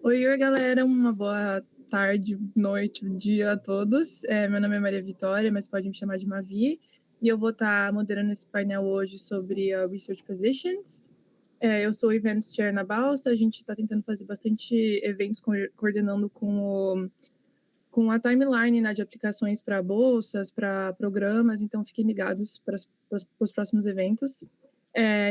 Oi, galera, uma boa tarde, noite, dia a todos. Meu nome é Maria Vitória, mas pode me chamar de Mavi, e eu vou estar moderando esse painel hoje sobre Research Positions. Eu sou Events Chair na Balsa, a gente está tentando fazer bastante eventos coordenando com a timeline, né, de aplicações para bolsas, para programas, então fiquem ligados para os próximos eventos.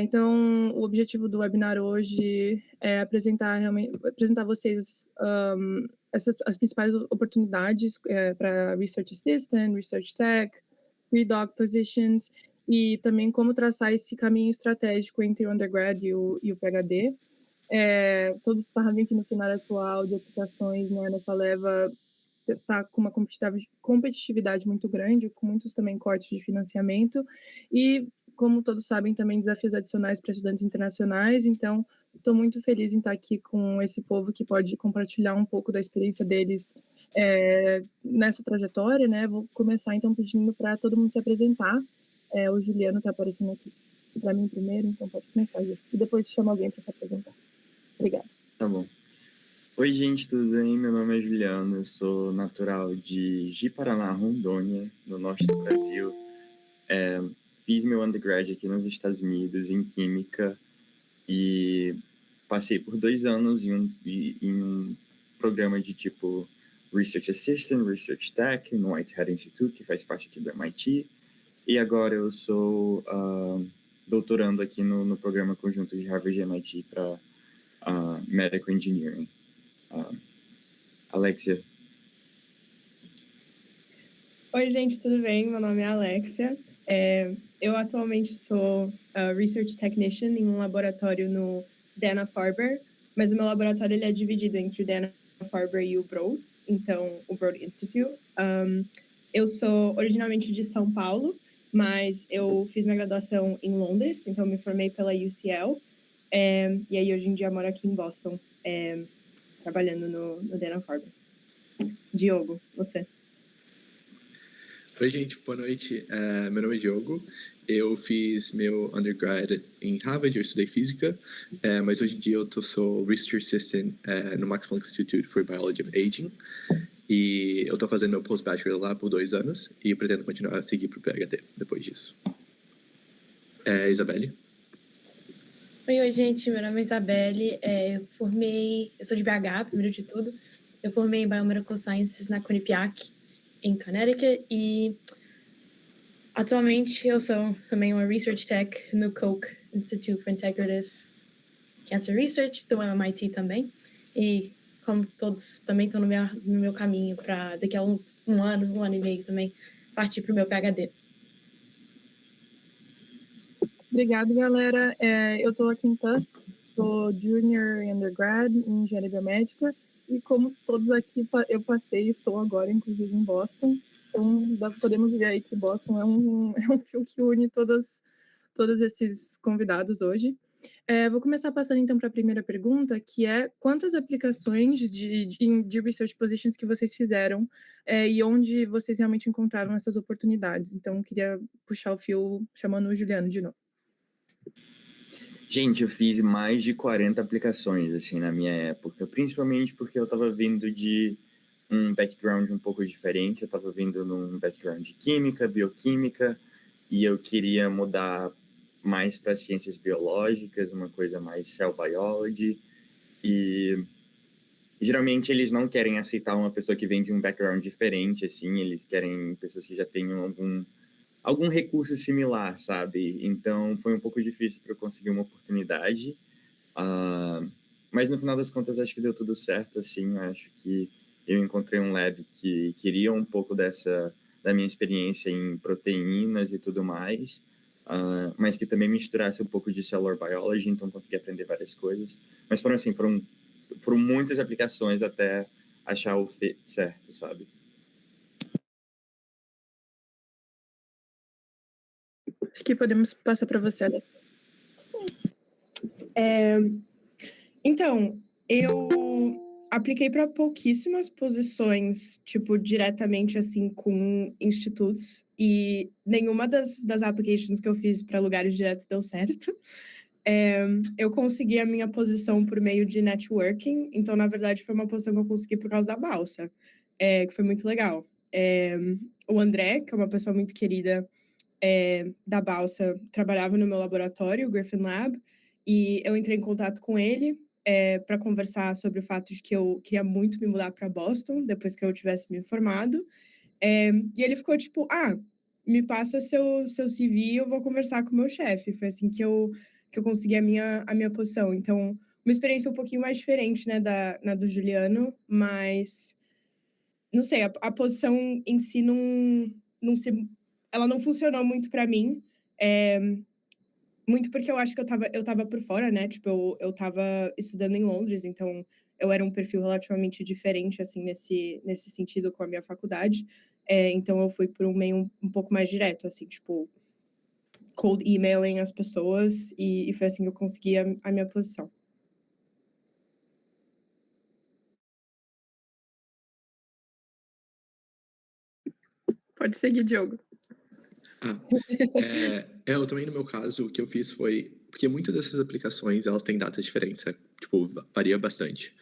Então, o objetivo do webinar hoje é apresentar a vocês as principais oportunidades para Research Assistant, Research Tech, Pre-Doc Positions, e também como traçar esse caminho estratégico entre o undergrad e o PhD. Todos sabem que no cenário atual de aplicações, né, nessa leva está com uma competitividade muito grande, com muitos também cortes de financiamento, e, como todos sabem, também desafios adicionais para estudantes internacionais. Então, estou muito feliz em estar aqui com esse povo que pode compartilhar um pouco da experiência deles nessa trajetória, né? Vou começar, então, pedindo para todo mundo se apresentar. O Juliano está aparecendo aqui para mim primeiro, então pode começar, Ju. E depois chama alguém para se apresentar. Obrigada. Tá bom. Oi, gente, tudo bem? Meu nome é Juliano, eu sou natural de Ji-Paraná, Rondônia, no norte do Brasil. Fiz meu undergrad aqui nos Estados Unidos em Química e passei por 2 anos em um programa de tipo Research Assistant, Research Tech, no Whitehead Institute, que faz parte aqui do MIT. E agora eu sou doutorando aqui no programa conjunto de Harvard e MIT para Medical Engineering. Alexia. Oi, gente, tudo bem? Meu nome é Alexia. Eu atualmente sou Research Technician em um laboratório no Dana-Farber, mas o meu laboratório ele é dividido entre o Dana-Farber e o Broad, então o Broad Institute. Eu sou originalmente de São Paulo, mas eu fiz minha graduação em Londres, então me formei pela UCL, e aí hoje em dia moro aqui em Boston, trabalhando no Dana-Farber. Diogo, você? Oi, gente, boa noite. Meu nome é Diogo. Eu fiz meu undergrad em Harvard, eu estudei física, mas hoje em dia eu sou Research Assistant no Max Planck Institute for Biology of Aging. E eu estou fazendo meu post-bachelor lá por 2 anos e pretendo continuar a seguir para o PhD depois disso. Isabelle? Oi, gente, meu nome é Isabelle, eu sou de BH, primeiro de tudo, eu formei em Biomedical Sciences na Quinnipiac, em Connecticut, e atualmente eu sou também uma Research Tech no Koch Institute for Integrative Cancer Research, do MIT também, e como todos, também estou no meu caminho para daqui a um ano e meio também, partir para o meu PhD. Obrigada, galera. Eu estou aqui em Tufts, sou Junior Undergrad em Engenharia Biomédica, e como todos aqui eu passei, estou agora, inclusive, em Boston. Então, podemos ver aí que Boston é um fio que une todos esses convidados hoje. Vou começar passando, então, para a primeira pergunta, que é quantas aplicações de Research Positions que vocês fizeram e onde vocês realmente encontraram essas oportunidades? Então, eu queria puxar o fio chamando o Juliano de novo. Gente, eu fiz mais de 40 aplicações, assim, na minha época, principalmente porque eu estava vindo de um background um pouco diferente, eu estava vindo num background de química, bioquímica, e eu queria mudar mais para ciências biológicas, uma coisa mais cell biology, e geralmente eles não querem aceitar uma pessoa que vem de um background diferente, assim, eles querem pessoas que já tenham algum recurso similar, sabe? Então, foi um pouco difícil para eu conseguir uma oportunidade, mas no final das contas, acho que deu tudo certo, assim, acho que eu encontrei um lab que queria um pouco da minha experiência em proteínas e tudo mais, mas que também misturasse um pouco de cellular biology, então consegui aprender várias coisas, mas foram muitas aplicações até achar o fit certo, sabe? Acho que podemos passar para você, Alex. Então, eu apliquei para pouquíssimas posições, tipo, diretamente, assim, com institutos, e nenhuma das applications que eu fiz para lugares diretos deu certo. eu consegui a minha posição por meio de networking, então, na verdade, foi uma posição que eu consegui por causa da Balsa, que foi muito legal. O André, que é uma pessoa muito querida da Balsa, trabalhava no meu laboratório, o Griffin Lab, e eu entrei em contato com ele para conversar sobre o fato de que eu queria muito me mudar para Boston, depois que eu tivesse me formado. E ele ficou tipo, me passa seu CV, eu vou conversar com o meu chefe. Foi assim que eu consegui a minha posição. Então, uma experiência um pouquinho mais diferente, né, na do Juliano, mas, não sei, a posição em si ela não funcionou muito para mim, muito porque eu acho que eu tava por fora, né, tipo, eu tava estudando em Londres, então eu era um perfil relativamente diferente, assim, nesse sentido com a minha faculdade, então eu fui por um meio um pouco mais direto, assim, tipo, cold emailing as pessoas, e foi assim que eu consegui a minha posição. Pode seguir, Diogo. Eu também, no meu caso, o que eu fiz foi... Porque muitas dessas aplicações, elas têm datas diferentes, né? Tipo, varia bastante.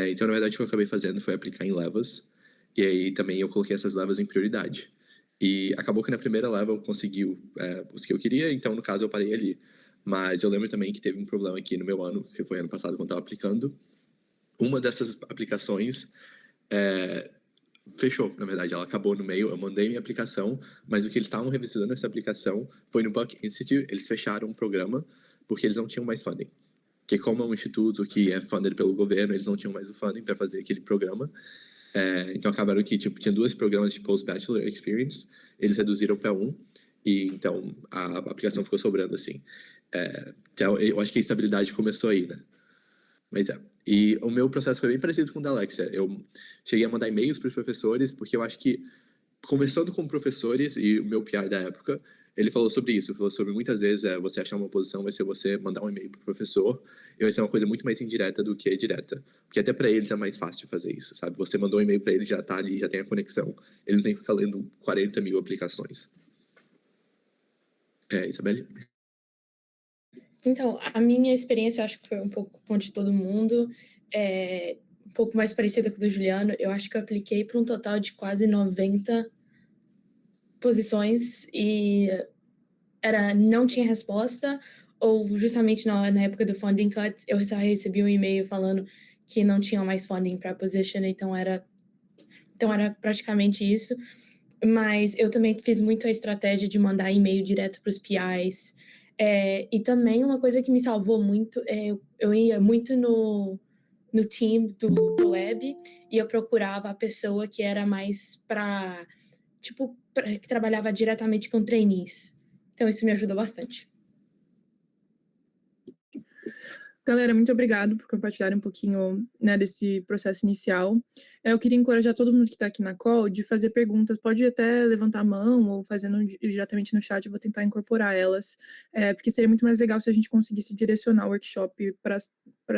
Então, na verdade, o que eu acabei fazendo foi aplicar em levas. E aí, também, eu coloquei essas levas em prioridade. E acabou que na primeira leva eu consegui os que eu queria, então, no caso, eu parei ali. Mas eu lembro também que teve um problema aqui no meu ano, que foi ano passado, quando eu estava aplicando. Uma dessas aplicações fechou, na verdade, ela acabou no meio, eu mandei minha aplicação, mas o que eles estavam revisando essa aplicação foi no Buck Institute, eles fecharam um programa porque eles não tinham mais funding. Porque como é um instituto que é funded pelo governo, eles não tinham mais o funding para fazer aquele programa. Então acabaram que tipo, tinha 2 programas de Post-Bachelor Experience, eles reduziram para 1, e então a aplicação ficou sobrando assim. Então eu acho que a instabilidade começou aí, né? Mas E o meu processo foi bem parecido com o da Alexia. Eu cheguei a mandar e-mails para os professores, porque eu acho que, conversando com professores, e o meu PI da época, ele falou sobre isso. Ele falou sobre muitas vezes você achar uma posição vai ser você mandar um e-mail para o professor, e vai ser uma coisa muito mais indireta do que direta. Porque até para eles é mais fácil fazer isso, sabe? Você mandou um e-mail para ele, já está ali, já tem a conexão. Ele não tem que ficar lendo 40 mil aplicações. Isabelle? Então, a minha experiência, acho que foi um pouco com a de todo mundo, um pouco mais parecida com a do Juliano. Eu acho que eu apliquei para um total de quase 90 posições e não tinha resposta, ou justamente na época do funding cut, eu recebi um e-mail falando que não tinha mais funding para a position, então era praticamente isso. Mas eu também fiz muito a estratégia de mandar e-mail direto para os PIs. E também uma coisa que me salvou muito, eu ia muito no team do lab e eu procurava a pessoa que era mais que trabalhava diretamente com trainees. Então isso me ajuda bastante. Galera, muito obrigado por compartilhar um pouquinho, né, desse processo inicial. Eu queria encorajar todo mundo que está aqui na call de fazer perguntas. Pode até levantar a mão ou fazendo diretamente no chat, eu vou tentar incorporar elas, porque seria muito mais legal se a gente conseguisse direcionar o workshop para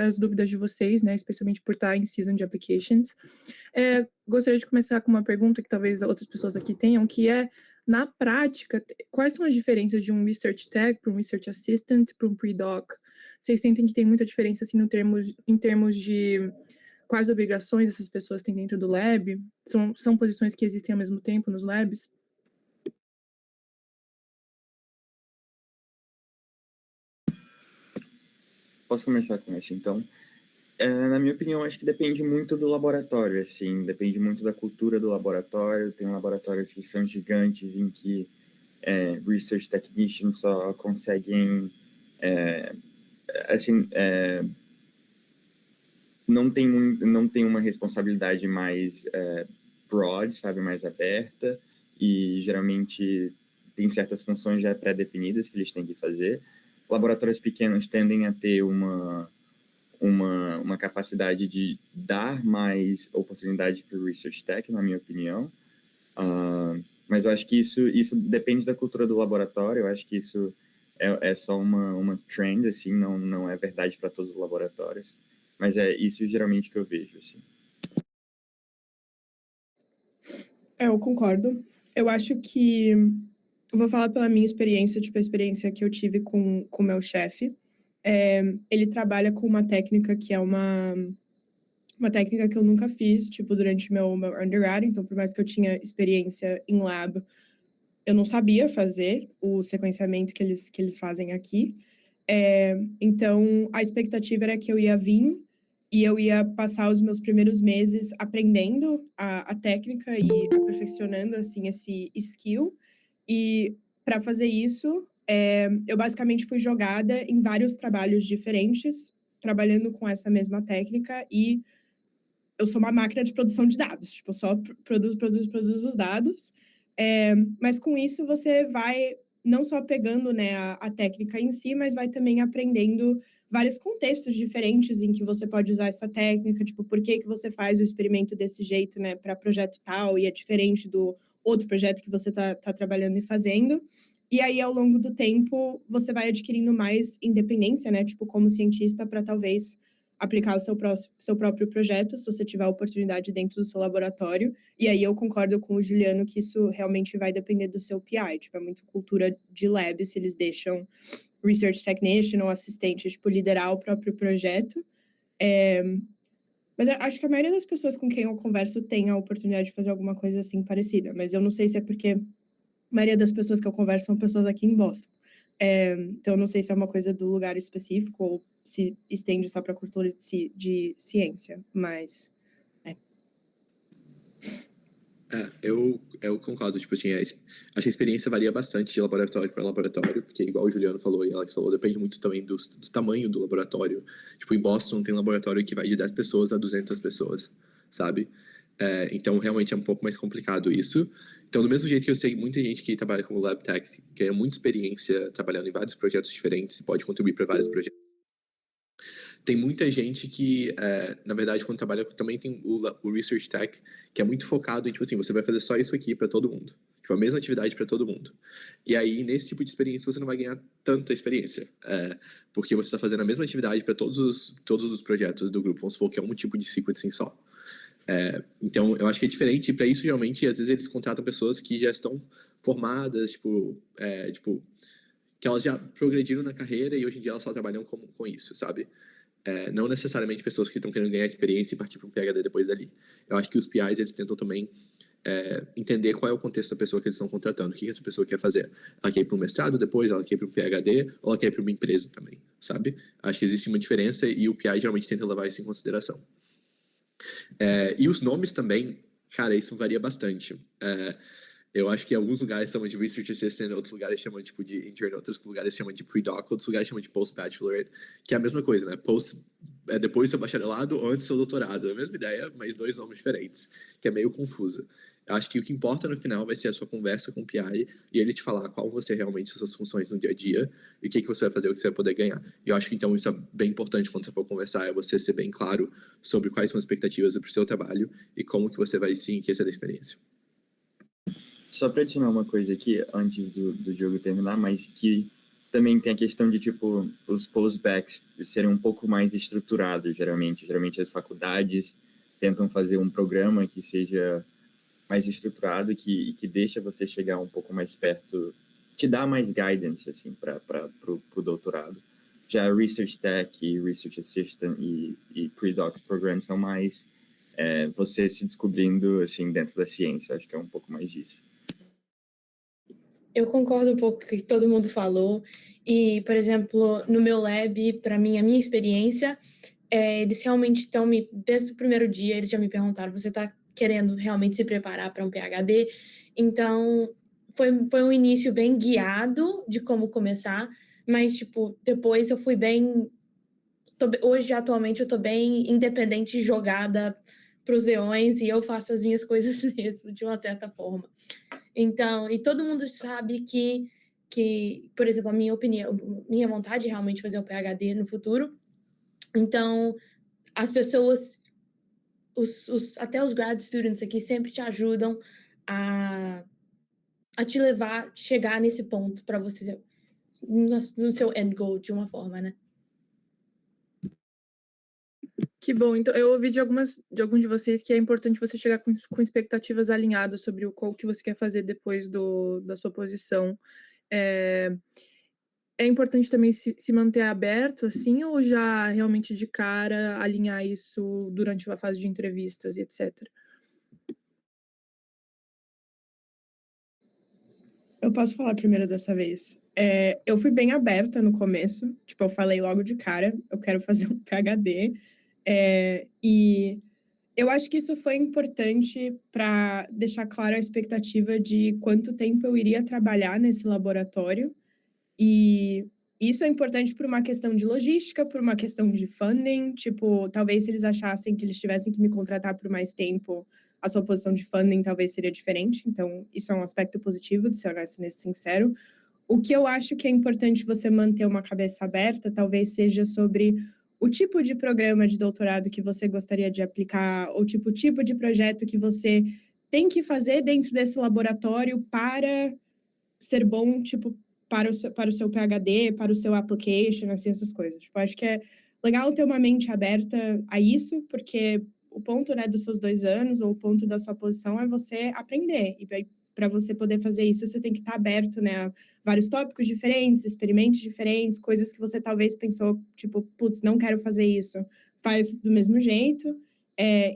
as dúvidas de vocês, né, especialmente por estar em Season de Applications. Gostaria de começar com uma pergunta que talvez outras pessoas aqui tenham, que é, na prática, quais são as diferenças de um Research Tech para um Research Assistant para um Pre-Doc? Vocês sentem que tem muita diferença assim, em termos de quais obrigações essas pessoas têm dentro do lab? São posições que existem ao mesmo tempo nos labs? Posso começar com isso, então? Na minha opinião, acho que depende muito do laboratório, assim, depende muito da cultura do laboratório. Tem laboratórios que são gigantes, em que research technicians só conseguem, não tem uma responsabilidade mais broad, sabe, mais aberta, e geralmente tem certas funções já pré-definidas que eles têm que fazer. Laboratórios pequenos tendem a ter uma capacidade de dar mais oportunidade para o Research Tech, na minha opinião. Mas eu acho que isso depende da cultura do laboratório. Eu acho que isso é só uma trend, assim, não é verdade para todos os laboratórios. Mas é isso geralmente que eu vejo, assim. Eu concordo. Eu acho que... Eu vou falar pela minha experiência, tipo, a experiência que eu tive com o meu chefe. ele trabalha com uma técnica que é uma técnica que eu nunca fiz, tipo, durante meu undergrad, então por mais que eu tinha experiência em lab, eu não sabia fazer o sequenciamento que eles fazem aqui. Então, a expectativa era que eu ia vir e eu ia passar os meus primeiros meses aprendendo a técnica e aperfeiçoando, assim, esse skill. E para fazer isso, eu basicamente fui jogada em vários trabalhos diferentes, trabalhando com essa mesma técnica, e eu sou uma máquina de produção de dados, tipo, eu só produzo os dados. Mas com isso você vai não só pegando, né, a técnica em si, mas vai também aprendendo vários contextos diferentes em que você pode usar essa técnica, tipo, por que você faz o experimento desse jeito, né, para projeto tal, e é diferente do outro projeto que você tá trabalhando e fazendo. E aí, ao longo do tempo, você vai adquirindo mais independência, né, tipo, como cientista, para talvez aplicar o seu próprio projeto, se você tiver a oportunidade dentro do seu laboratório. E aí eu concordo com o Juliano que isso realmente vai depender do seu PI, tipo, é muito cultura de lab, se eles deixam research technician ou assistente, tipo, liderar o próprio projeto. Mas eu acho que a maioria das pessoas com quem eu converso tem a oportunidade de fazer alguma coisa assim parecida, mas eu não sei se é porque a maioria das pessoas que eu converso são pessoas aqui em Boston. Então, eu não sei se é uma coisa do lugar específico ou se estende só para a cultura de ciência, mas... Eu concordo, tipo assim, acho que a experiência varia bastante de laboratório para laboratório, porque igual o Juliano falou e a Alex falou, depende muito também do tamanho do laboratório. Tipo, em Boston tem laboratório que vai de 10 pessoas a 200 pessoas, sabe? Então, realmente é um pouco mais complicado isso. Então, do mesmo jeito que eu sei muita gente que trabalha como lab tech, ganha muita experiência trabalhando em vários projetos diferentes e pode contribuir para vários projetos. Tem muita gente que, na verdade, quando trabalha, também tem o Research Tech, que é muito focado em, tipo assim, você vai fazer só isso aqui para todo mundo. Tipo, a mesma atividade para todo mundo. E aí, nesse tipo de experiência, você não vai ganhar tanta experiência. Porque você está fazendo a mesma atividade para todos os projetos do grupo. Vamos supor que é um tipo de sequencing só. Então, eu acho que é diferente. E para isso, geralmente, às vezes eles contratam pessoas que já estão formadas, tipo, que elas já progrediram na carreira e hoje em dia elas só trabalham com isso, sabe? Não necessariamente pessoas que estão querendo ganhar experiência e partir para um PhD depois dali. Eu acho que os PIs, eles tentam também entender qual é o contexto da pessoa que eles estão contratando, o que essa pessoa quer fazer. Ela quer ir para um mestrado depois, ela quer ir para um PhD, ou ela quer ir para uma empresa também, sabe? Acho que existe uma diferença e o PI geralmente tenta levar isso em consideração. E os nomes também, cara, isso varia bastante. Eu acho que em alguns lugares chamam de Research Assistant, outros lugares chamam tipo de Intern, outros lugares chamam de Pre-Doc, outros lugares chamam de Post-Bachelorate, que é a mesma coisa, né? Depois do seu bacharelado ou antes do seu doutorado. É a mesma ideia, mas 2 nomes diferentes, que é meio confuso. Eu acho que o que importa no final vai ser a sua conversa com o PI e ele te falar qual você realmente são suas funções no dia a dia e o que você vai fazer, o que você vai poder ganhar. E eu acho que então isso é bem importante quando você for conversar, é você ser bem claro sobre quais são as expectativas para o seu trabalho e como que você vai se enriquecer da experiência. Só para adicionar uma coisa aqui, antes do jogo terminar, mas que também tem a questão de, tipo, os postbacks serem um pouco mais estruturados, geralmente. Geralmente as faculdades tentam fazer um programa que seja mais estruturado e que deixa você chegar um pouco mais perto, te dá mais guidance, assim, para o doutorado. Já Research Tech, Research Assistant e Pre-Docs Programs são mais você se descobrindo, assim, dentro da ciência. Acho que é um pouco mais disso. Eu concordo um pouco com o que todo mundo falou. E, por exemplo, no meu lab, para mim, a minha experiência, eles realmente estão desde o primeiro dia, eles já me perguntaram, você está querendo realmente se preparar para um PhD? Então, foi um início bem guiado de como começar, mas, tipo, depois eu fui bem... Hoje, atualmente, eu estou bem independente, jogada para os leões, e eu faço as minhas coisas mesmo, de uma certa forma. Então, e todo mundo sabe que, por exemplo, a minha opinião, minha vontade é realmente fazer um PhD no futuro. Então, as pessoas, até os grad students aqui sempre te ajudam a te levar, chegar nesse ponto para você, no seu end goal, de uma forma, né? Que bom. Então, eu ouvi de alguns de vocês que é importante você chegar com expectativas alinhadas sobre qual que você quer fazer depois da sua posição. é importante também se manter aberto, assim, ou já realmente de cara alinhar isso durante a fase de entrevistas e etc? Eu posso falar primeiro dessa vez. Eu fui bem aberta no começo, tipo, eu falei logo de cara, eu quero fazer um PhD, e eu acho que isso foi importante para deixar clara a expectativa de quanto tempo eu iria trabalhar nesse laboratório, e isso é importante por uma questão de logística, por uma questão de funding, tipo, talvez se eles achassem que eles tivessem que me contratar por mais tempo, a sua posição de funding talvez seria diferente, então isso é um aspecto positivo, de ser honesto nesse sincero. O que eu acho que é importante você manter uma cabeça aberta, talvez seja sobre o tipo de programa de doutorado que você gostaria de aplicar, ou tipo, o tipo de projeto que você tem que fazer dentro desse laboratório para ser bom, tipo, para o seu PhD, para o seu application, assim, essas coisas. Tipo, acho que é legal ter uma mente aberta a isso, porque o ponto, né, dos seus 2 anos, ou o ponto da sua posição é você aprender. E para você poder fazer isso, você tem que estar aberto, né, a vários tópicos diferentes, experimentos diferentes, coisas que você talvez pensou, tipo, putz, não quero fazer isso. Faz do mesmo jeito.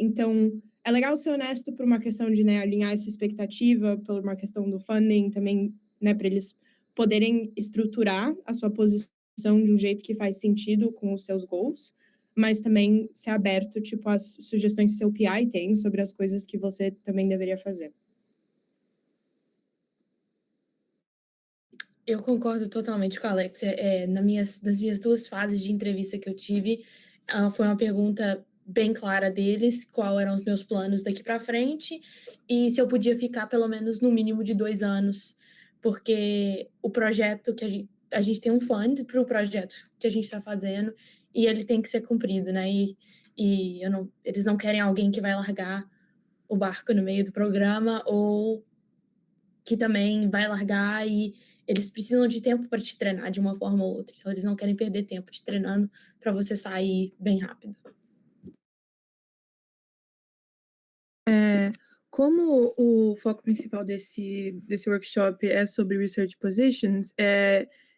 Então, é legal ser honesto por uma questão de, né, alinhar essa expectativa, por uma questão do funding também, né, para eles poderem estruturar a sua posição de um jeito que faz sentido com os seus goals, mas também ser aberto, tipo, às sugestões que seu PI tem sobre as coisas que você também deveria fazer. Eu concordo totalmente com a Alexia. Nas minhas 2 fases de entrevista que eu tive, foi uma pergunta bem clara deles, qual eram os meus planos daqui para frente, e se eu podia ficar pelo menos no mínimo de 2 anos, porque o projeto que a gente tem um fund para o projeto que a gente está fazendo, e ele tem que ser cumprido, né? Eles não querem alguém que vai largar o barco no meio do programa, ou que também vai largar, e eles precisam de tempo para te treinar de uma forma ou outra. Então, eles não querem perder tempo te treinando para você sair bem rápido. Como o foco principal desse workshop é sobre research positions,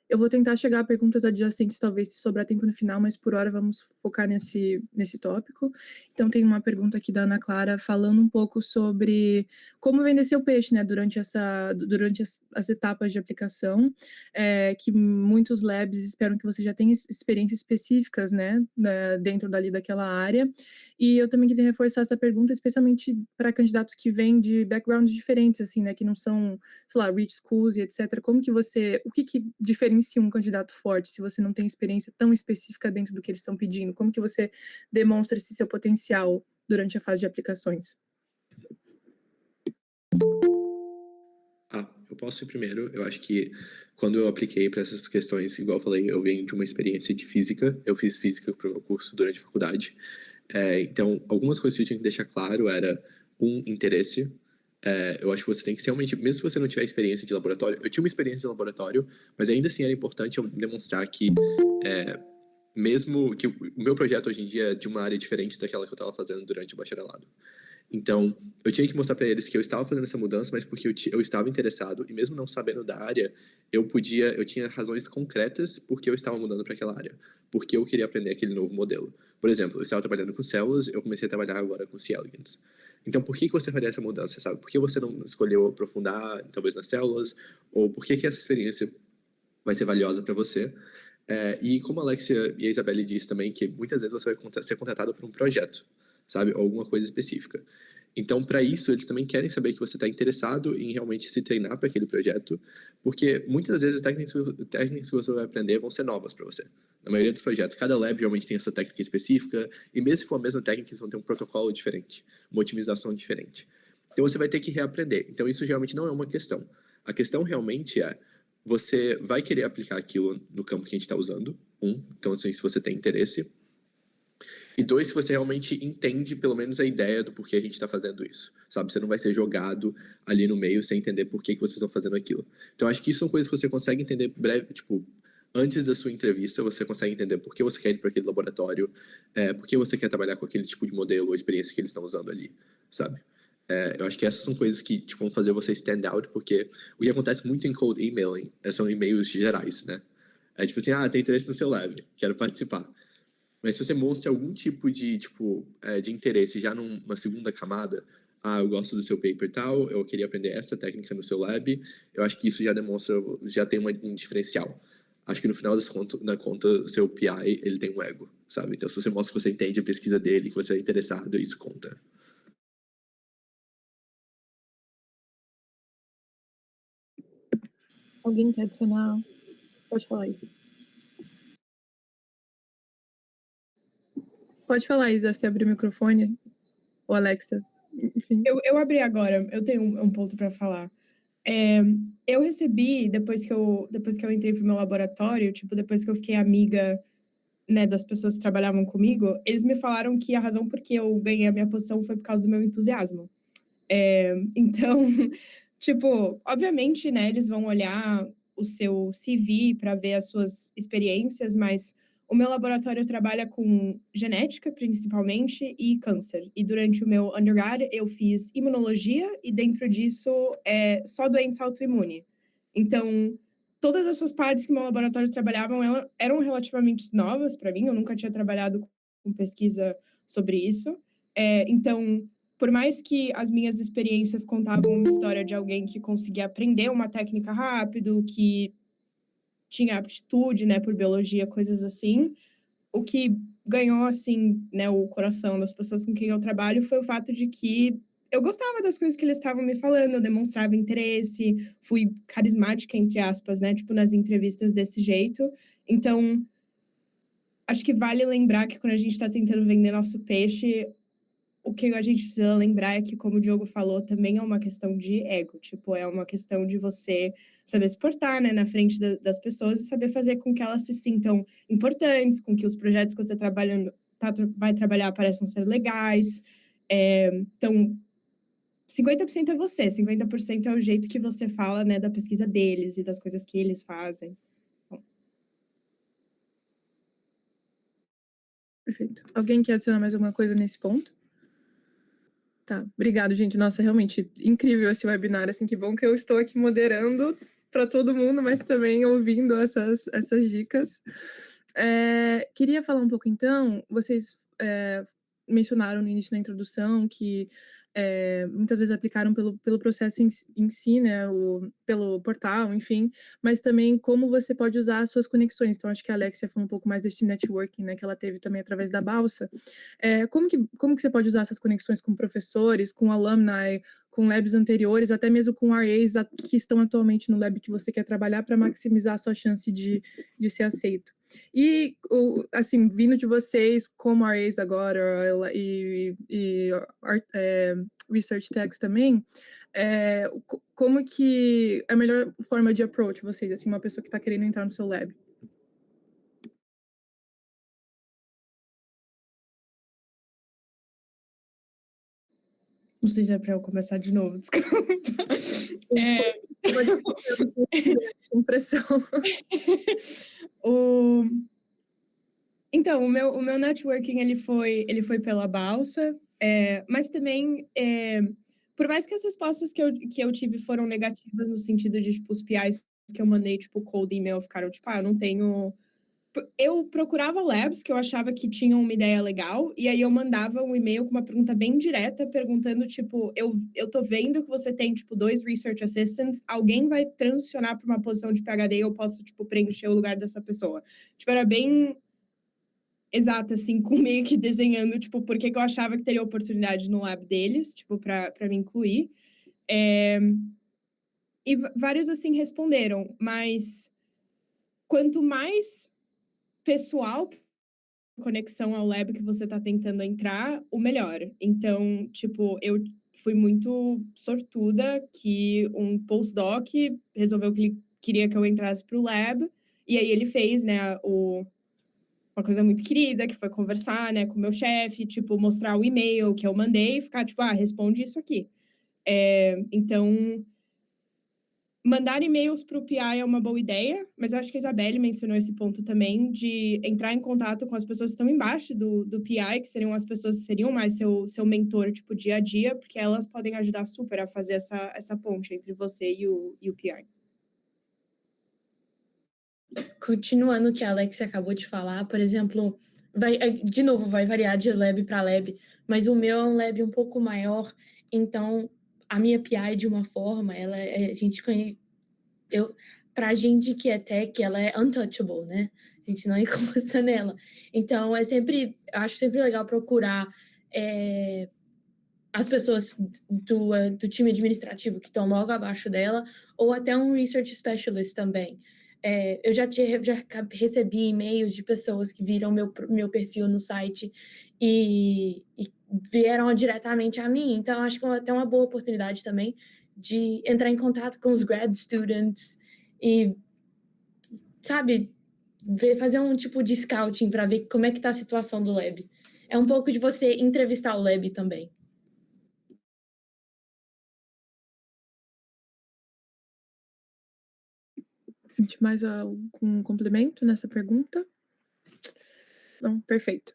eu vou tentar chegar a perguntas adjacentes, talvez se sobrar tempo no final, mas por hora vamos focar nesse tópico. Então tem uma pergunta aqui da Ana Clara falando um pouco sobre como vender seu peixe, né, durante as etapas de aplicação, que muitos labs esperam que você já tenha experiências específicas, né, dentro dali daquela área. E eu também queria reforçar essa pergunta, especialmente para candidatos que vêm de backgrounds diferentes, assim, né, que não são, sei lá, rich schools e etc. O que diferencia um candidato forte se você não tem experiência tão específica dentro do que eles estão pedindo? Como que você demonstra esse seu potencial durante a fase de aplicações? Eu posso ir primeiro. Eu acho que quando eu apliquei para essas questões, igual eu falei, eu venho de uma experiência de física. Eu fiz física para o meu curso durante a faculdade. Então, algumas coisas que eu tinha que deixar claro era interesse. Eu acho que você tem que realmente, mesmo se você não tiver experiência de laboratório, eu tinha uma experiência de laboratório, mas ainda assim era importante eu demonstrar que, mesmo que o meu projeto hoje em dia é de uma área diferente daquela que eu estava fazendo durante o bacharelado. Então, eu tinha que mostrar para eles que eu estava fazendo essa mudança, mas porque eu estava interessado, e mesmo não sabendo da área, eu tinha razões concretas porque eu estava mudando para aquela área, porque eu queria aprender aquele novo modelo. Por exemplo, eu estava trabalhando com células, eu comecei a trabalhar agora com C. elegans. Então, por que você faria essa mudança, sabe? Por que você não escolheu aprofundar, talvez, nas células? Ou por que essa experiência vai ser valiosa para você? E como a Alexia e a Isabelle disse também, que muitas vezes você vai ser contratado por um projeto, sabe? Ou alguma coisa específica. Então, para isso, eles também querem saber que você está interessado em realmente se treinar para aquele projeto, porque muitas vezes as técnicas que você vai aprender vão ser novas para você. Na maioria dos projetos, cada lab realmente tem a sua técnica específica, e mesmo se for a mesma técnica, eles vão ter um protocolo diferente, uma otimização diferente. Então, você vai ter que reaprender. Então, isso realmente não é uma questão. A questão realmente é, você vai querer aplicar aquilo no campo que a gente está usando, então, assim, se você tem interesse, e 2, se você realmente entende pelo menos a ideia do porquê a gente está fazendo isso, sabe? Você não vai ser jogado ali no meio sem entender por que vocês estão fazendo aquilo. Então, acho que isso são coisas que você consegue entender antes da sua entrevista, você consegue entender por que você quer ir para aquele laboratório, por que você quer trabalhar com aquele tipo de modelo ou experiência que eles estão usando ali, sabe? Eu acho que essas são coisas que vão fazer você stand out, porque o que acontece muito em cold emailing são e-mails gerais, né? É tipo assim, tem interesse no seu lab, quero participar. Mas se você mostra algum tipo de, de interesse já numa segunda camada, eu gosto do seu paper tal, eu queria aprender essa técnica no seu lab, eu acho que isso já demonstra, já tem um diferencial. Acho que no final da conta, o seu PI, ele tem um ego, sabe? Então, se você mostra que você entende a pesquisa dele, que você é interessado, isso conta. Alguém quer adicionar? Pode falar, Isa. Pode falar, Isa, você abriu o microfone. Ou Alexa, enfim. Eu abri agora, eu tenho um ponto para falar. Eu recebi, depois que eu entrei pro meu laboratório, tipo, depois que eu fiquei amiga, né, das pessoas que trabalhavam comigo, eles me falaram que a razão por que eu ganhei a minha posição foi por causa do meu entusiasmo. Então, tipo, obviamente, né, eles vão olhar o seu CV para ver as suas experiências, mas o meu laboratório trabalha com genética, principalmente, e câncer. E durante o meu undergrad, eu fiz imunologia e dentro disso é só doença autoimune. Então, todas essas partes que meu laboratório trabalhavam eram relativamente novas para mim. Eu nunca tinha trabalhado com pesquisa sobre isso. Então, por mais que as minhas experiências contavam uma história de alguém que conseguia aprender uma técnica rápido, que tinha aptitude, né, por biologia, coisas assim, o que ganhou, assim, né, o coração das pessoas com quem eu trabalho foi o fato de que eu gostava das coisas que eles estavam me falando, eu demonstrava interesse, fui carismática, entre aspas, né, tipo, nas entrevistas desse jeito. Então, acho que vale lembrar que quando a gente está tentando vender nosso peixe, o que a gente precisa lembrar é que, como o Diogo falou, também é uma questão de ego. Tipo, é uma questão de você saber se portar, né, na frente das pessoas e saber fazer com que elas se sintam importantes, com que os projetos que você vai trabalhar pareçam ser legais. Então, 50% é você, 50% é o jeito que você fala, né, da pesquisa deles e das coisas que eles fazem. Perfeito. Alguém quer adicionar mais alguma coisa nesse ponto? Tá, obrigado, gente. Nossa, realmente incrível esse webinar, assim, que bom que eu estou aqui moderando para todo mundo, mas também ouvindo essas dicas. Queria falar um pouco, então, vocês mencionaram no início da introdução que muitas vezes aplicaram pelo processo em si, né, pelo portal, enfim, mas também como você pode usar as suas conexões. Então, acho que a Alexia falou um pouco mais deste networking, né, que ela teve também através da Balsa. Como que você pode usar essas conexões com professores, com alumni, com labs anteriores, até mesmo com RAs que estão atualmente no lab que você quer trabalhar para maximizar a sua chance de ser aceito? E, assim, vindo de vocês como RAs agora e Research Techs também, como que é a melhor forma de approach vocês, assim, uma pessoa que está querendo entrar no seu lab? Não sei se é para eu começar de novo, desculpa. Com pressão. Então, o meu networking, ele foi pela Balsa, mas também, por mais que as respostas que eu tive foram negativas no sentido de, tipo, os PIs que eu mandei, tipo, cold email, ficaram, tipo, eu não tenho... Eu procurava labs que eu achava que tinham uma ideia legal, e aí eu mandava um e-mail com uma pergunta bem direta, perguntando, tipo, eu tô vendo que você tem, tipo, 2 research assistants, alguém vai transicionar para uma posição de PhD e eu posso, tipo, preencher o lugar dessa pessoa. Tipo, era bem exata, assim, com meio que desenhando, tipo, por que eu achava que teria oportunidade no lab deles, tipo, pra me incluir. E vários, assim, responderam, mas quanto mais pessoal conexão ao lab que você está tentando entrar, o melhor. Então, tipo, eu fui muito sortuda que um postdoc resolveu que ele queria que eu entrasse para o lab, e aí ele fez, né, uma coisa muito querida, que foi conversar, né, com o meu chefe, tipo, mostrar o e-mail que eu mandei e ficar, tipo, responde isso aqui. Então, mandar e-mails para o PI é uma boa ideia, mas eu acho que a Isabelle mencionou esse ponto também, de entrar em contato com as pessoas que estão embaixo do PI, que seriam as pessoas que seriam mais seu mentor, tipo, dia a dia, porque elas podem ajudar super a fazer essa ponte entre você e o PI. continuando o que a Alexia acabou de falar, por exemplo, de novo, vai variar de lab para lab, mas o meu é um lab um pouco maior, então a minha PI, de uma forma, a gente conhece, pra gente que é tech, ela é untouchable, né? A gente não encosta nela. Então, acho sempre legal procurar as pessoas do time administrativo que estão logo abaixo dela, ou até um research specialist também. Eu já recebi e-mails de pessoas que viram meu perfil no site e vieram diretamente a mim. Então, acho que é até uma boa oportunidade também de entrar em contato com os grad students e, sabe, fazer um tipo de scouting para ver como é que está a situação do lab. É um pouco de você entrevistar o lab também. Mais algum complemento nessa pergunta? Não, perfeito.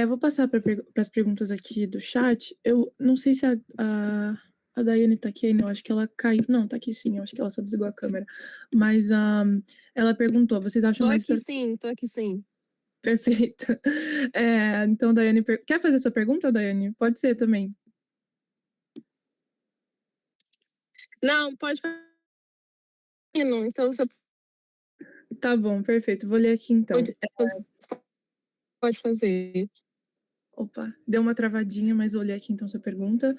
Vou passar para as perguntas aqui do chat. Eu não sei se a Daiane está aqui ainda, eu acho que ela caiu. Não, está aqui sim, eu acho que ela só desligou a câmera. Mas ela perguntou, vocês acham mais... Tô aqui sim. Perfeito. Então, Daiane, quer fazer sua pergunta, Daiane? Pode ser também. Não, pode fazer. Então, você Tá bom, perfeito. Vou ler aqui então. pode fazer. Opa, deu uma travadinha, mas vou ler aqui então sua pergunta.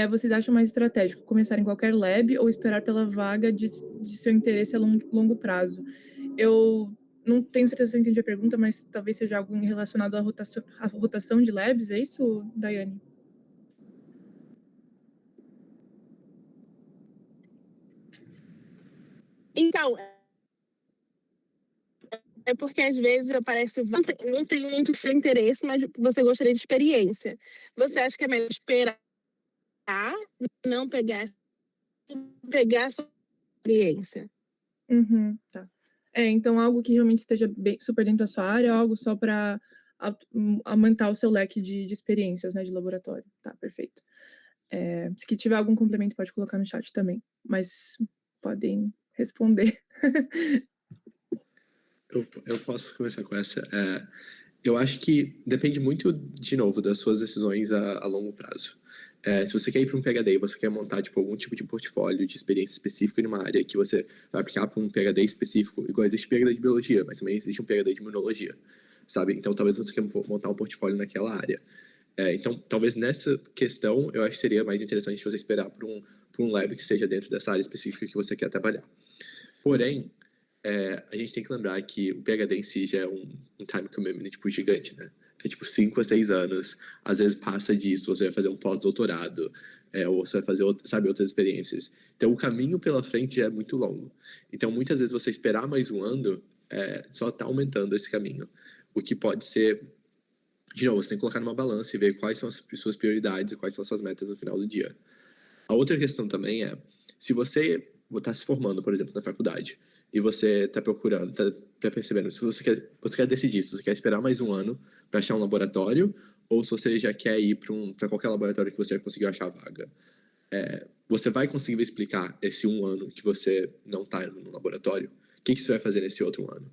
Vocês acham mais estratégico começar em qualquer lab ou esperar pela vaga de seu interesse a longo prazo? Eu não tenho certeza se eu entendi a pergunta, mas talvez seja algo relacionado à rotação de labs, é isso, Daiane? Então, é porque às vezes parece não tem muito seu interesse, mas você gostaria de experiência. Você acha que é melhor esperar, não pegar essa experiência? Uhum, tá. Então algo que realmente esteja super dentro da sua área, algo só para aumentar o seu leque de experiências, né, de laboratório. Tá, perfeito. Se tiver algum complemento, pode colocar no chat também, mas podem responder. Eu posso começar com essa. Eu acho que depende muito, de novo, das suas decisões a longo prazo. Se você quer ir para um PhD e você quer montar algum tipo de portfólio de experiência específica em uma área que você vai aplicar para um PhD específico, igual existe PhD de biologia, mas também existe um PhD de imunologia, sabe? Então, talvez você queira montar um portfólio naquela área. Então, talvez nessa questão, eu acho que seria mais interessante você esperar por um lab que seja dentro dessa área específica que você quer trabalhar. Porém, a gente tem que lembrar que o PhD em si já é um time commitment, gigante, né? 5 a 6 anos, às vezes passa disso, você vai fazer um pós-doutorado, ou você vai fazer, outras experiências. Então, o caminho pela frente é muito longo. Então, muitas vezes você esperar mais um ano, só está aumentando esse caminho. O que pode ser, de novo, você tem que colocar numa balança e ver quais são as suas prioridades e quais são as suas metas no final do dia. A outra questão também é, se você está se formando, por exemplo, na faculdade, e você está procurando, está percebendo, se você quer decidir se você quer esperar mais um ano para achar um laboratório, ou se você já quer ir para qualquer laboratório que você conseguiu achar vaga. Você vai conseguir explicar esse um ano que você não está no laboratório? O que você vai fazer nesse outro ano?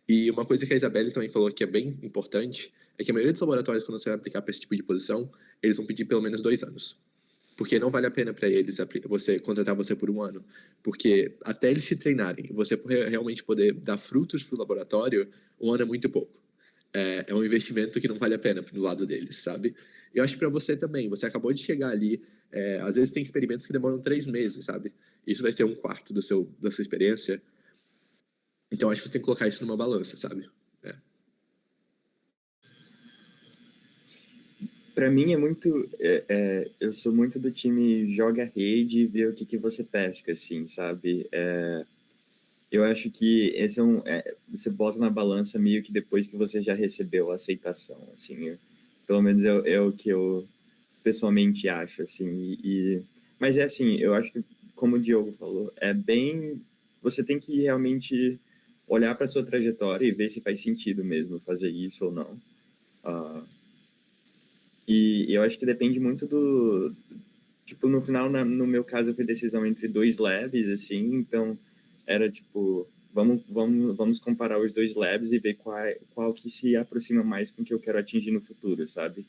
E uma coisa que a Isabelle também falou que é bem importante, é que a maioria dos laboratórios, quando você vai aplicar para esse tipo de posição, eles vão pedir pelo menos 2 anos. Porque não vale a pena para eles contratar você por um ano. Porque até eles te treinarem, você realmente poder dar frutos para o laboratório, um ano é muito pouco. É um investimento que não vale a pena do lado deles, sabe? Eu acho que para você também, você acabou de chegar ali, às vezes tem experimentos que demoram 3 meses, sabe? Isso vai ser 1/4 da sua experiência. Então, acho que você tem que colocar isso numa balança, sabe? Para mim é muito... eu sou muito do time joga a rede e vê o que você pesca, assim, sabe? Eu acho que esse você bota na balança meio que depois que você já recebeu a aceitação, assim. Pelo menos é o que eu pessoalmente acho, assim. Mas assim, eu acho que, como o Diogo falou, você tem que realmente olhar para sua trajetória e ver se faz sentido mesmo fazer isso ou não. E eu acho que depende muito no final, no meu caso, foi decisão entre 2 labs, assim, então era, vamos comparar os 2 labs e ver qual que se aproxima mais com o que eu quero atingir no futuro, sabe?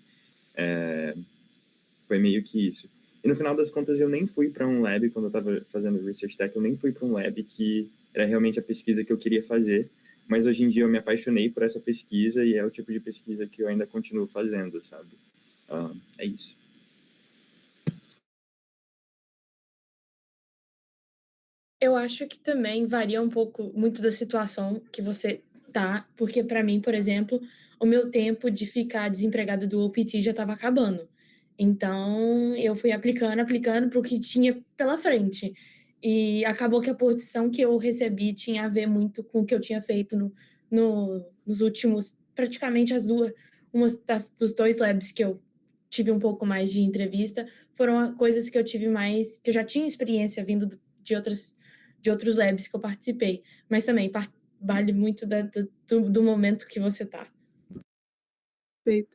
Foi meio que isso. E no final das contas, eu nem fui para um lab, quando eu estava fazendo Research Tech, eu nem fui para um lab que era realmente a pesquisa que eu queria fazer, mas hoje em dia eu me apaixonei por essa pesquisa e é o tipo de pesquisa que eu ainda continuo fazendo, sabe? É isso. Eu acho que também varia um pouco, muito da situação que você tá, porque para mim, por exemplo, o meu tempo de ficar desempregada do OPT já estava acabando. Então, eu fui aplicando para o que tinha pela frente. E acabou que a posição que eu recebi tinha a ver muito com o que eu tinha feito nos últimos, praticamente dos 2 labs que eu tive um pouco mais de entrevista, foram coisas que eu tive mais, que eu já tinha experiência vindo de outros labs que eu participei, mas também vale muito do momento que você tá. Perfeito.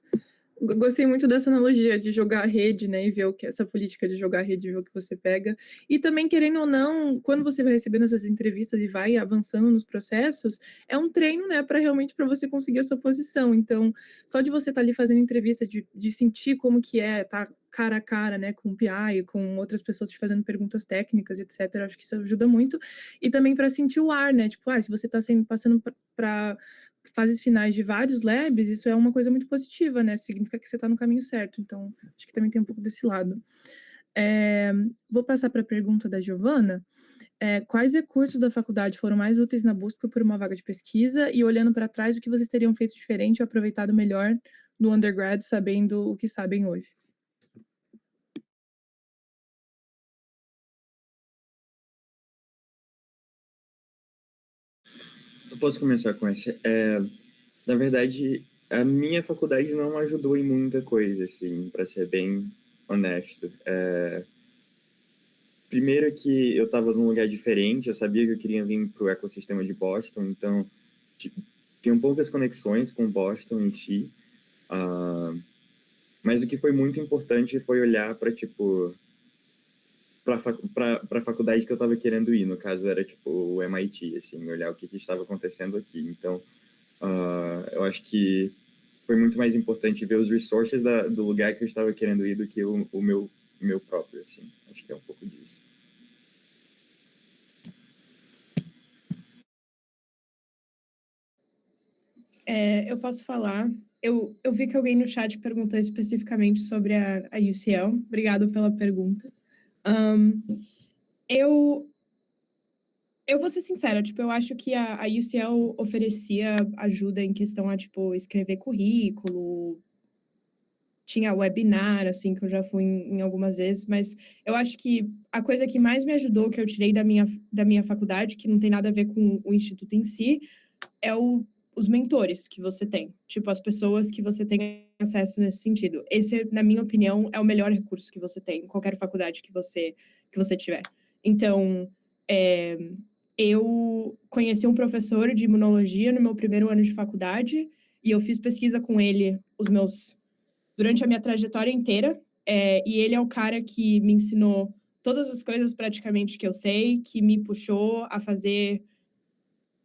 Gostei muito dessa analogia de jogar a rede, né, e ver essa política de jogar a rede e ver o que você pega. E também, querendo ou não, quando você vai recebendo essas entrevistas e vai avançando nos processos, é um treino, né, para você conseguir a sua posição. Então, só de você estar ali fazendo entrevista, de sentir como que é, tá cara a cara, né, com o PI, com outras pessoas te fazendo perguntas técnicas, etc. Acho que isso ajuda muito. E também para sentir o ar, né, tipo, se você está passando para fases finais de vários labs, isso é uma coisa muito positiva, né? Significa que você está no caminho certo. Então, acho que também tem um pouco desse lado. Vou passar para a pergunta da Giovana. Quais recursos da faculdade foram mais úteis na busca por uma vaga de pesquisa? E olhando para trás, o que vocês teriam feito diferente ou aproveitado melhor no undergrad, sabendo o que sabem hoje? Eu posso começar com essa. Na verdade, a minha faculdade não ajudou em muita coisa, assim, para ser bem honesto. Primeiro que eu estava num lugar diferente, eu sabia que eu queria vir para o ecossistema de Boston, então tinham poucas conexões com Boston em si. Mas o que foi muito importante foi olhar para, tipo, para a faculdade que eu estava querendo ir. No caso, era, tipo, o MIT, assim, olhar o que estava acontecendo aqui. Então, eu acho que foi muito mais importante ver os resources do lugar que eu estava querendo ir do que o meu próprio, assim. Acho que é um pouco disso. Eu posso falar. Eu vi que alguém no chat perguntou especificamente sobre a UCL. Obrigado pela pergunta. Eu vou ser sincera, tipo, eu acho que a UCL oferecia ajuda em questão a, tipo, escrever currículo, tinha webinar, assim, que eu já fui em algumas vezes, mas eu acho que a coisa que mais me ajudou, que eu tirei da minha faculdade, que não tem nada a ver com o instituto em si, é os mentores que você tem. Tipo, as pessoas que você tem acesso nesse sentido. Esse, na minha opinião, é o melhor recurso que você tem em qualquer faculdade que você tiver. Então, eu conheci um professor de imunologia no meu primeiro ano de faculdade e eu fiz pesquisa com ele durante a minha trajetória inteira. E ele é o cara que me ensinou todas as coisas praticamente que eu sei, que me puxou a fazer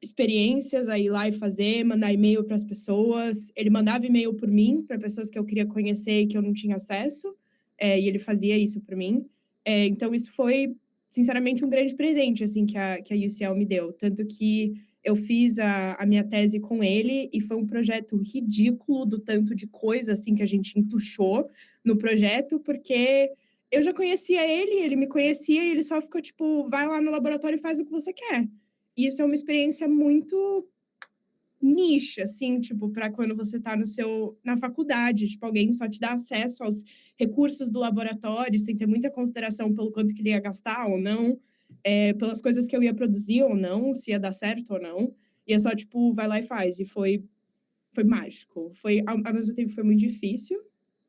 experiências, a ir lá e fazer, mandar e-mail para as pessoas. Ele mandava e-mail por mim, para pessoas que eu queria conhecer e que eu não tinha acesso, e ele fazia isso por mim. Então, isso foi, sinceramente, um grande presente, assim, que a UCL me deu. Tanto que eu fiz a minha tese com ele e foi um projeto ridículo do tanto de coisa, assim, que a gente entuchou no projeto, porque eu já conhecia ele me conhecia e ele só ficou, tipo, vai lá no laboratório e faz o que você quer. E isso é uma experiência muito niche, assim, tipo, para quando você está na faculdade, tipo, alguém só te dá acesso aos recursos do laboratório, sem ter muita consideração pelo quanto que ele ia gastar ou não, pelas coisas que eu ia produzir ou não, se ia dar certo ou não, e é só, tipo, vai lá e faz, e foi mágico, ao mesmo tempo foi muito difícil,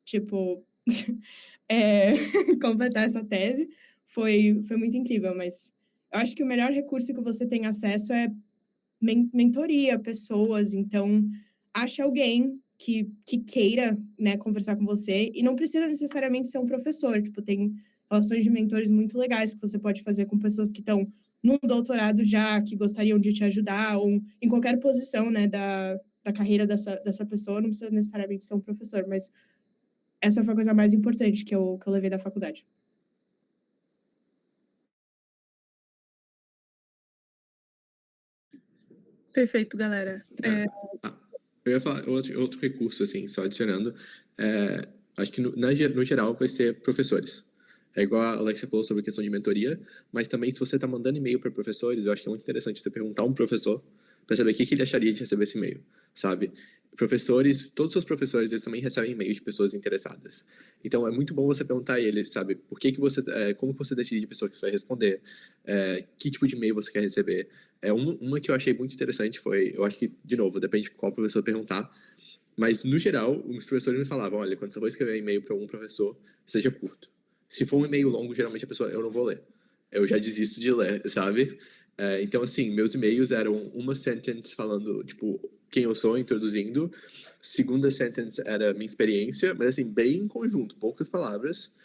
tipo, completar essa tese, foi muito incrível, mas eu acho que o melhor recurso que você tem acesso é mentoria, pessoas. Então, ache alguém que queira, né, conversar com você. E não precisa necessariamente ser um professor. Tipo, tem relações de mentores muito legais que você pode fazer com pessoas que estão num doutorado já, que gostariam de te ajudar, ou em qualquer posição, né, da carreira dessa pessoa, não precisa necessariamente ser um professor, mas essa foi a coisa mais importante que eu levei da faculdade. Perfeito, galera. Ah, eu ia falar outro recurso, assim, só adicionando. Acho que no geral vai ser professores. É igual a Alexia falou sobre a questão de mentoria, mas também se você está mandando e-mail para professores, eu acho que é muito interessante você perguntar a um professor para saber o que ele acharia de receber esse e-mail, sabe? Professores, todos os seus professores, eles também recebem e-mails de pessoas interessadas. Então é muito bom você perguntar a eles, sabe? Por que você, como que você decide de pessoa que você vai responder? Que tipo de e-mail você quer receber? Uma que eu achei muito interessante foi, eu acho que, de novo, depende de qual professor perguntar, mas, no geral, os professores me falavam, olha, quando você for escrever um e-mail para um professor, seja curto. Se for um e-mail longo, geralmente a pessoa, eu não vou ler. Eu já desisto de ler, sabe? Então, assim, meus e-mails eram uma sentence falando, tipo, quem eu sou, introduzindo. Segunda sentence era minha experiência, mas, assim, bem em conjunto, poucas palavras,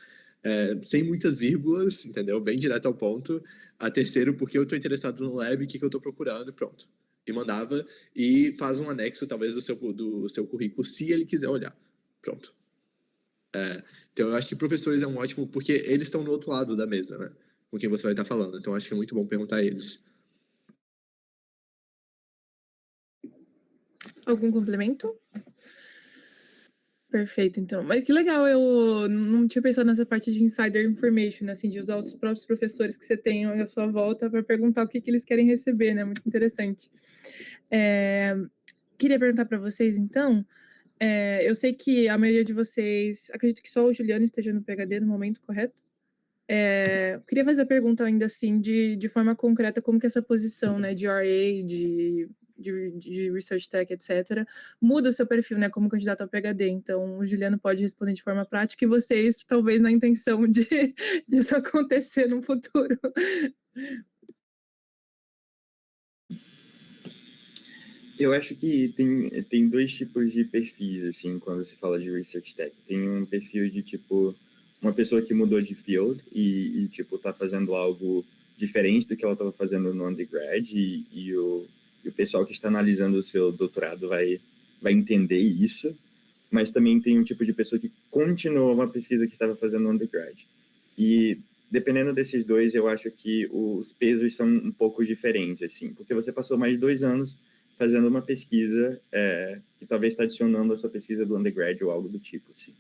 sem muitas vírgulas, entendeu? Bem direto ao ponto. A terceira, porque eu estou interessado no lab, o que eu estou procurando, e pronto. E mandava, e faz um anexo, talvez, do seu currículo, se ele quiser olhar. Pronto. Então, eu acho que professores é um ótimo, porque eles estão no outro lado da mesa, né? Com quem você vai estar falando. Então, eu acho que é muito bom perguntar a eles. Algum complemento? Perfeito, então. Mas que legal, eu não tinha pensado nessa parte de insider information, assim, de usar os próprios professores que você tem à sua volta para perguntar o que eles querem receber, né? Muito interessante. Queria perguntar para vocês, então, eu sei que a maioria de vocês, acredito que só o Juliano esteja no PhD no momento, correto? Queria fazer a pergunta ainda assim, de forma concreta, como que essa posição, né, de RA, de Research Tech, etc., muda o seu perfil, né, como candidato ao PhD. Então, o Juliano pode responder de forma prática e vocês, talvez, na intenção de disso acontecer no futuro. Eu acho que tem dois tipos de perfis, assim, quando se fala de Research Tech. Tem um perfil de, tipo, uma pessoa que mudou de field e tipo, tá fazendo algo diferente do que ela estava fazendo no undergrad e o pessoal que está analisando o seu doutorado vai entender isso. Mas também tem um tipo de pessoa que continua uma pesquisa que estava fazendo no undergrad. E dependendo desses dois, eu acho que os pesos são um pouco diferentes, assim, porque você passou mais de 2 anos fazendo uma pesquisa que talvez está adicionando a sua pesquisa do undergrad ou algo do tipo, assim.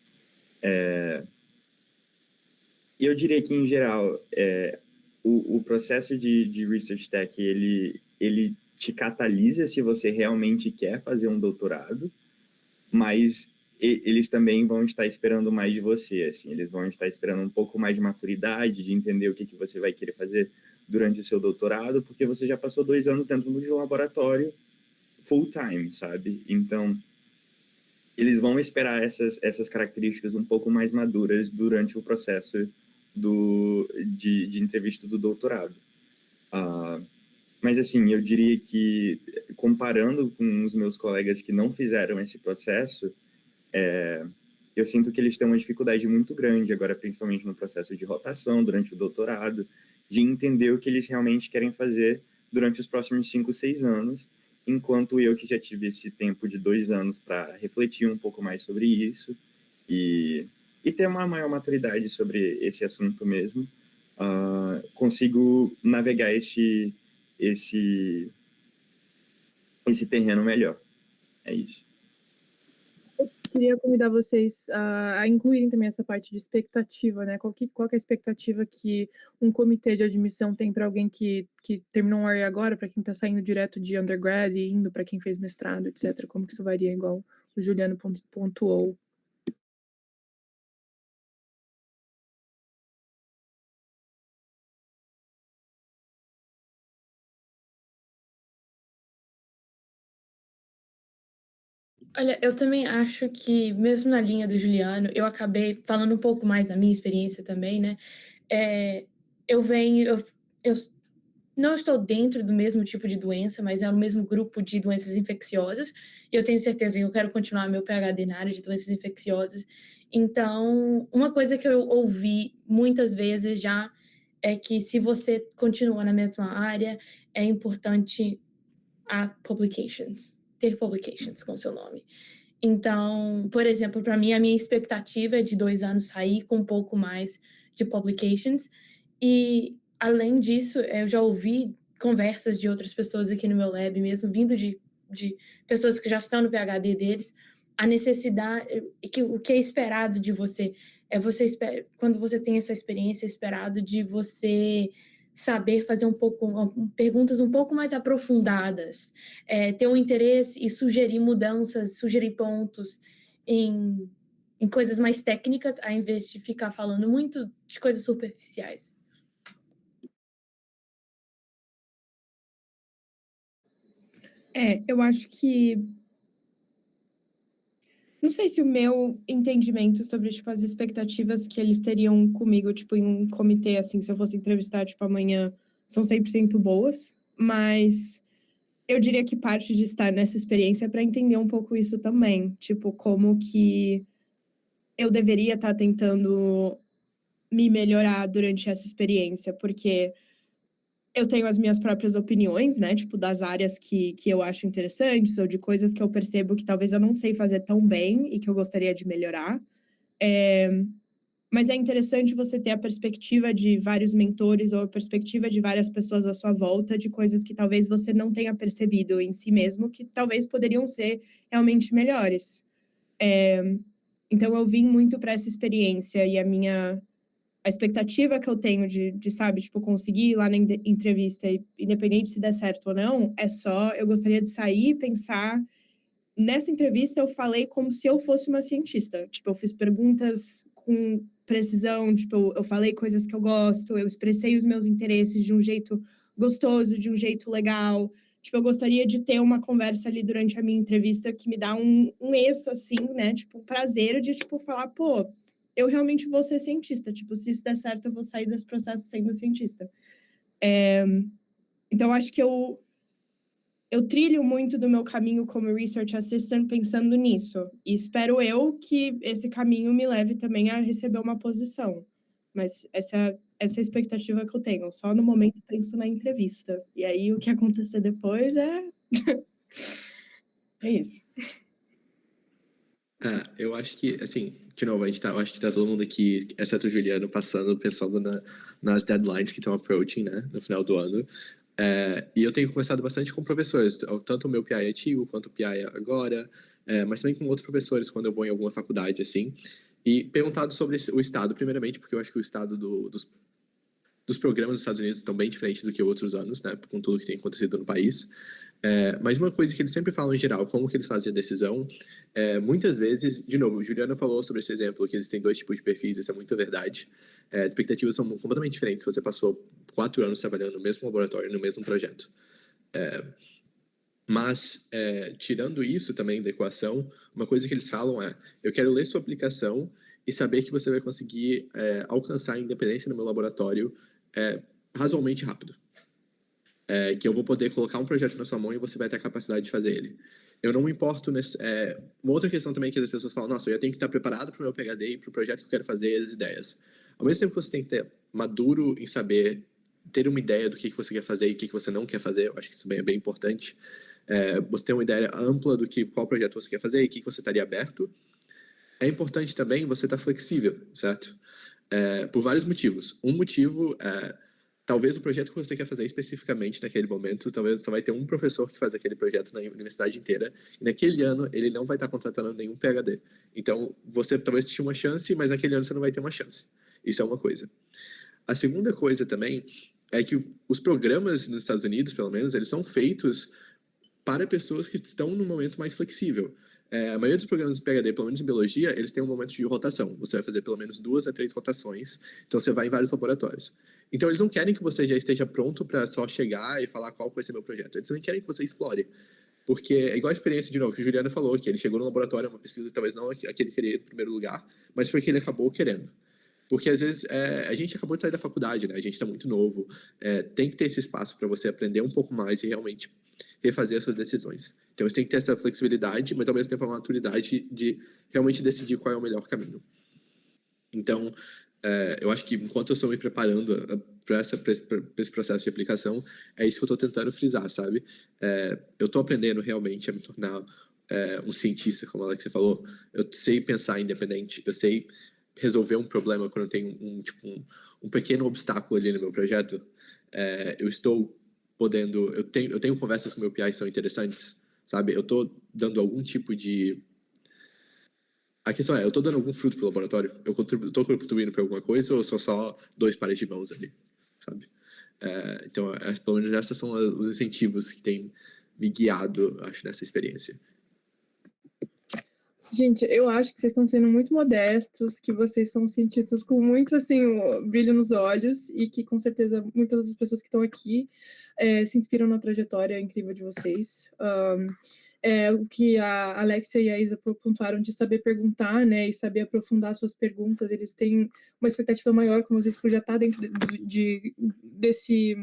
Eu diria que, em geral, o processo de Research Tech, ele te catalisa se você realmente quer fazer um doutorado, mas eles também vão estar esperando mais de você, assim, eles vão estar esperando um pouco mais de maturidade, de entender o que você vai querer fazer durante o seu doutorado, porque você já passou 2 anos dentro de um laboratório full time, sabe? Então, eles vão esperar essas características um pouco mais maduras durante o processo de entrevista do doutorado. Mas, assim, eu diria que, comparando com os meus colegas que não fizeram esse processo, eu sinto que eles têm uma dificuldade muito grande agora, principalmente no processo de rotação, durante o doutorado, de entender o que eles realmente querem fazer durante os próximos 5, 6 anos, enquanto eu, que já tive esse tempo de 2 anos para refletir um pouco mais sobre isso e ter uma maior maturidade sobre esse assunto mesmo, consigo navegar esse terreno melhor. É isso. Queria convidar vocês a incluírem também essa parte de expectativa, né? Qual que é a expectativa que um comitê de admissão tem para alguém que terminou um RA agora, para quem está saindo direto de undergrad e indo para quem fez mestrado, etc. Como que isso varia, igual o Juliano pontuou? Olha, eu também acho que, mesmo na linha do Juliano, eu acabei falando um pouco mais da minha experiência também, né? Eu não estou dentro do mesmo tipo de doença, mas é no mesmo grupo de doenças infecciosas. E eu tenho certeza que eu quero continuar meu PhD na área de doenças infecciosas. Então, uma coisa que eu ouvi muitas vezes já é que se você continua na mesma área, é importante ter publications com seu nome. Então, por exemplo, para mim, a minha expectativa é de 2 anos sair com um pouco mais de publications. E, além disso, eu já ouvi conversas de outras pessoas aqui no meu lab, mesmo vindo de pessoas que já estão no PhD deles, a necessidade, o que é esperado de você, quando você tem essa experiência, é esperado de você saber fazer perguntas um pouco mais aprofundadas, ter um interesse e sugerir mudanças, sugerir pontos em coisas mais técnicas, ao invés de ficar falando muito de coisas superficiais. Eu acho que... Não sei se o meu entendimento sobre, tipo, as expectativas que eles teriam comigo, tipo, em um comitê, assim, se eu fosse entrevistar, tipo, amanhã, são 100% boas, mas eu diria que parte de estar nessa experiência é para entender um pouco isso também, tipo, como que eu deveria estar tentando me melhorar durante essa experiência, porque eu tenho as minhas próprias opiniões, né, tipo, das áreas que eu acho interessantes, ou de coisas que eu percebo que talvez eu não sei fazer tão bem e que eu gostaria de melhorar. Mas é interessante você ter a perspectiva de vários mentores ou a perspectiva de várias pessoas à sua volta de coisas que talvez você não tenha percebido em si mesmo, que talvez poderiam ser realmente melhores. Então, eu vim muito para essa experiência e a expectativa que eu tenho de sabe, tipo, conseguir ir lá na entrevista, independente se der certo ou não, eu gostaria de sair e pensar, nessa entrevista eu falei como se eu fosse uma cientista. Tipo, eu fiz perguntas com precisão, tipo, eu falei coisas que eu gosto, eu expressei os meus interesses de um jeito gostoso, de um jeito legal. Tipo, eu gostaria de ter uma conversa ali durante a minha entrevista que me dá um êxito, assim, né? Tipo, um prazer de, tipo, falar, pô, eu realmente vou ser cientista. Tipo, se isso der certo, eu vou sair desse processo sendo cientista. Então, acho que eu trilho muito do meu caminho como Research Assistant pensando nisso. E espero eu que esse caminho me leve também a receber uma posição. Mas essa é a expectativa que eu tenho. Só no momento penso na entrevista. E aí, o que acontecer depois é... é isso. Eu acho que, assim, de novo, eu acho que tá todo mundo aqui, exceto o Juliano, pensando nas deadlines que estão approaching, né, no final do ano. E eu tenho conversado bastante com professores, tanto o meu PI antigo quanto o PI agora, mas também com outros professores quando eu vou em alguma faculdade, assim, e perguntado sobre o estado, primeiramente, porque eu acho que o estado dos programas dos Estados Unidos estão bem diferentes do que outros anos, né, com tudo que tem acontecido no país. Mas uma coisa que eles sempre falam em geral, como que eles fazem a decisão, muitas vezes, de novo, o Juliano falou sobre esse exemplo, que existem 2 tipos de perfis, isso é muito verdade. As expectativas são completamente diferentes se você passou 4 anos trabalhando no mesmo laboratório, no mesmo projeto. Mas, tirando isso também da equação, uma coisa que eles falam eu quero ler sua aplicação e saber que você vai conseguir alcançar a independência no meu laboratório razoavelmente rápido. Que eu vou poder colocar um projeto na sua mão e você vai ter a capacidade de fazer ele. Eu não me importo uma outra questão também que as pessoas falam, nossa, eu tenho que estar preparado para o meu PhD e para o projeto que eu quero fazer e as ideias. Ao mesmo tempo que você tem que ter maduro em saber, ter uma ideia do que você quer fazer e o que você não quer fazer, eu acho que isso também é bem importante. Você ter uma ideia ampla do qual projeto você quer fazer e o que você estaria aberto. É importante também você estar flexível, certo? Por vários motivos. Um motivo talvez o projeto que você quer fazer especificamente naquele momento, talvez só vai ter um professor que faz aquele projeto na universidade inteira, e naquele ano ele não vai estar contratando nenhum PhD. Então, você talvez tenha uma chance, mas naquele ano você não vai ter uma chance. Isso é uma coisa. A segunda coisa também é que os programas nos Estados Unidos, pelo menos, eles são feitos para pessoas que estão num momento mais flexível. A maioria dos programas de PhD, pelo menos em biologia, eles têm um momento de rotação. Você vai fazer pelo menos 2 a 3 rotações. Então, você vai em vários laboratórios. Então, eles não querem que você já esteja pronto para só chegar e falar qual vai ser meu projeto. Eles também querem que você explore. Porque é igual a experiência, de novo, que o Juliano falou, que ele chegou no laboratório, uma pesquisa talvez não a que ele queria em primeiro lugar, mas foi que ele acabou querendo. Porque, às vezes, a gente acabou de sair da faculdade, né? A gente está muito novo. Tem que ter esse espaço para você aprender um pouco mais e realmente refazer as suas decisões. Então, você tem que ter essa flexibilidade, mas, ao mesmo tempo, a maturidade de realmente decidir qual é o melhor caminho. Então, eu acho que enquanto eu estou me preparando para esse processo de aplicação, é isso que eu estou tentando frisar, sabe? Eu estou aprendendo realmente a me tornar um cientista, como a Alexia falou. Eu sei pensar independente, eu sei resolver um problema quando eu tenho um pequeno obstáculo ali no meu projeto. Eu estou podendo, eu tenho conversas com meu PI que são interessantes, sabe? Eu estou dando algum tipo de... A questão eu tô dando algum fruto pro laboratório? Eu tô contribuindo para alguma coisa ou sou só 2 pares de mãos ali, sabe? Então, pelo menos esses são os incentivos que têm me guiado, acho, nessa experiência. Gente, eu acho que vocês estão sendo muito modestos, que vocês são cientistas com muito, assim, brilho nos olhos e que, com certeza, muitas das pessoas que estão aqui se inspiram na trajetória incrível de vocês. O que a Alexia e a Isa pontuaram de saber perguntar, né, e saber aprofundar suas perguntas, eles têm uma expectativa maior, como vocês por já estar dentro desse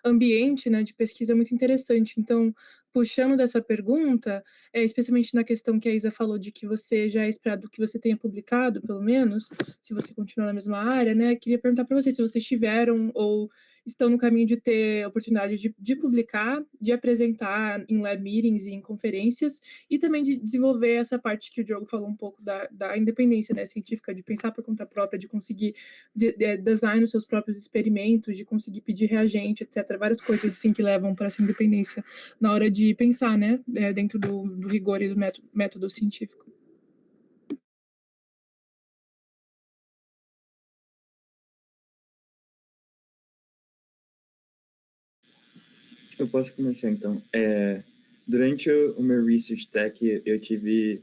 ambiente, né, de pesquisa muito interessante. Então, puxando dessa pergunta, especialmente na questão que a Isa falou de que você já é esperado que você tenha publicado, pelo menos, se você continuar na mesma área, né, queria perguntar para vocês se vocês tiveram ou estão no caminho de ter a oportunidade de publicar, de apresentar em lab meetings e em conferências, e também de desenvolver essa parte que o Diogo falou um pouco da independência, né, científica, de pensar por conta própria, de conseguir design os seus próprios experimentos, de conseguir pedir reagente, etc. Várias coisas assim que levam para essa independência na hora de pensar, né, dentro do rigor e do método científico. Eu posso começar, então. Durante o meu Research Tech, eu tive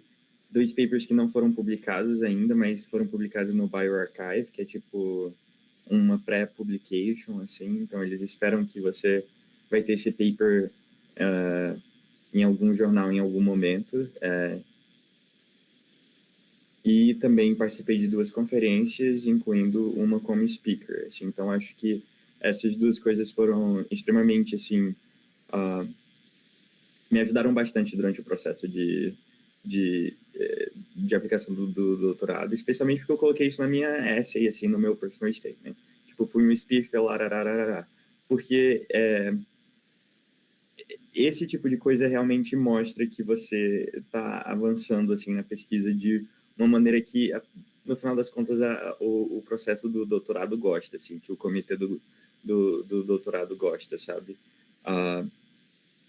2 papers que não foram publicados ainda, mas foram publicados no bioRxiv, que é tipo uma pré-publication, assim. Então, eles esperam que você vai ter esse paper em algum jornal em algum momento. E também participei de 2 conferências, incluindo uma como speaker. Assim. Então, acho que essas 2 coisas foram extremamente, assim, me ajudaram bastante durante o processo de aplicação do doutorado, especialmente porque eu coloquei isso na minha essay, assim, no meu personal statement. Tipo, fui um speaker, larararará. Porque esse tipo de coisa realmente mostra que você está avançando, assim, na pesquisa de uma maneira que, no final das contas, o processo do doutorado gosta, assim, que o comitê do doutorado gosta, sabe?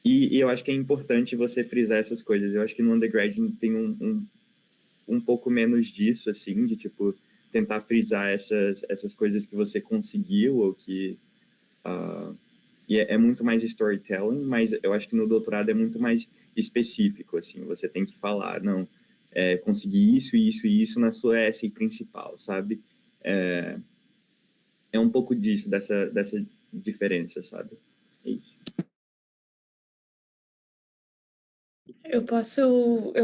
E eu acho que é importante você frisar essas coisas. Eu acho que no undergrad tem um pouco menos disso, assim, de, tipo, tentar frisar essas coisas que você conseguiu ou que... E é muito mais storytelling, mas eu acho que no doutorado é muito mais específico, assim. Você tem que falar, não, conseguir isso, isso e isso na sua essay principal, sabe? É um pouco disso, dessa diferença, sabe? É isso. Eu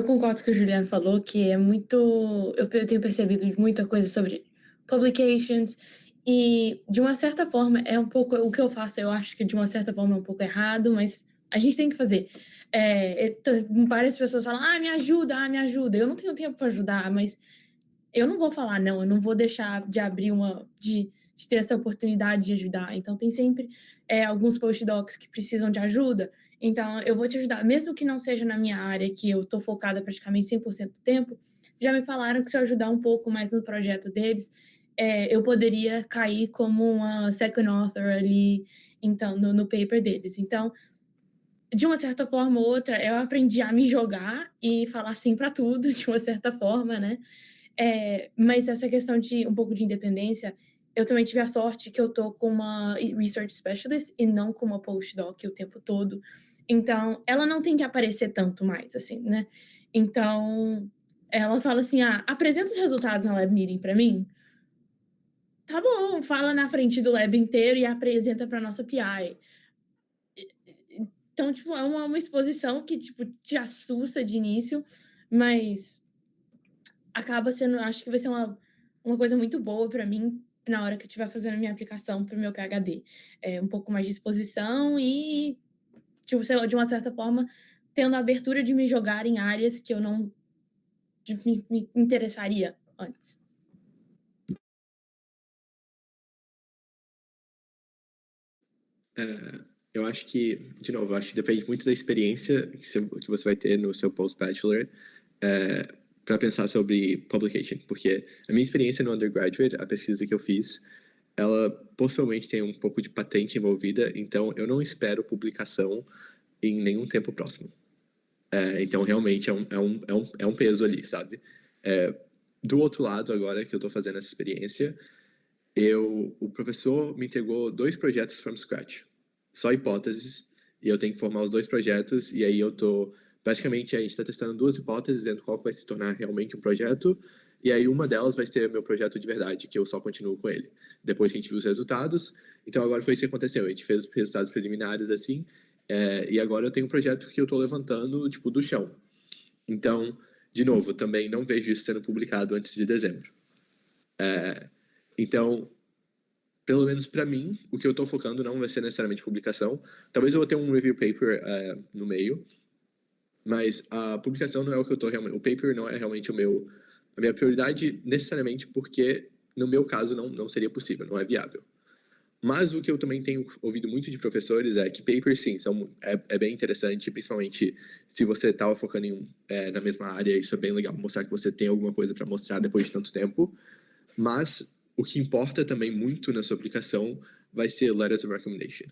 concordo com o que o Juliano falou, que é muito... Eu tenho percebido muita coisa sobre publications e, de uma certa forma, é um pouco... O que eu faço, eu acho que, de uma certa forma, é um pouco errado, mas a gente tem que fazer. Várias pessoas falam, me ajuda, me ajuda. Eu não tenho tempo para ajudar, mas eu não vou falar não, eu não vou deixar de abrir de ter essa oportunidade de ajudar. Então, tem sempre alguns postdocs que precisam de ajuda, então eu vou te ajudar. Mesmo que não seja na minha área, que eu estou focada praticamente 100% do tempo, já me falaram que se eu ajudar um pouco mais no projeto deles, eu poderia cair como uma second author ali, então, no paper deles. Então, de uma certa forma ou outra, eu aprendi a me jogar e falar sim para tudo, de uma certa forma, né? Mas essa questão de um pouco de independência, eu também tive a sorte que eu tô com uma research specialist e não com uma postdoc o tempo todo. Então, ela não tem que aparecer tanto mais, assim, né? Então, ela fala assim, apresenta os resultados na lab meeting para mim. Tá bom, fala na frente do lab inteiro e apresenta para nossa PI. Então, tipo, é uma exposição que, tipo, te assusta de início, mas acaba sendo, acho que vai ser uma coisa muito boa para mim na hora que eu estiver fazendo a minha aplicação para o meu PhD. Um pouco mais de exposição e, tipo, de uma certa forma, tendo a abertura de me jogar em áreas que eu não me interessaria antes. Eu acho que, de novo, eu acho que depende muito da experiência que você vai ter no seu post-bachelor para pensar sobre publication, porque a minha experiência no undergraduate, a pesquisa que eu fiz, ela possivelmente tem um pouco de patente envolvida, então eu não espero publicação em nenhum tempo próximo. Então, realmente, é um peso ali, sabe? Do outro lado, agora que eu estou fazendo essa experiência, o professor me entregou 2 projetos from scratch, só hipóteses, e eu tenho que formar os 2 projetos, e aí basicamente, a gente está testando 2 hipóteses, dentro qual vai se tornar realmente um projeto, e aí uma delas vai ser meu projeto de verdade, que eu só continuo com ele. Depois que a gente viu os resultados, então agora foi isso que aconteceu, a gente fez os resultados preliminares assim, e agora eu tenho um projeto que eu estou levantando, tipo, do chão. Então, de novo, também não vejo isso sendo publicado antes de dezembro. Então, pelo menos para mim, o que eu estou focando não vai ser necessariamente publicação. Talvez eu vou ter um review paper no meio, mas a publicação não é o que eu estou realmente... O paper não é realmente a minha prioridade necessariamente porque, no meu caso, não seria possível, não é viável. Mas o que eu também tenho ouvido muito de professores é que papers, sim, é bem interessante, principalmente se você estava focando na mesma área, isso é bem legal, mostrar que você tem alguma coisa para mostrar depois de tanto tempo. Mas o que importa também muito na sua aplicação vai ser Letters of Recommendation.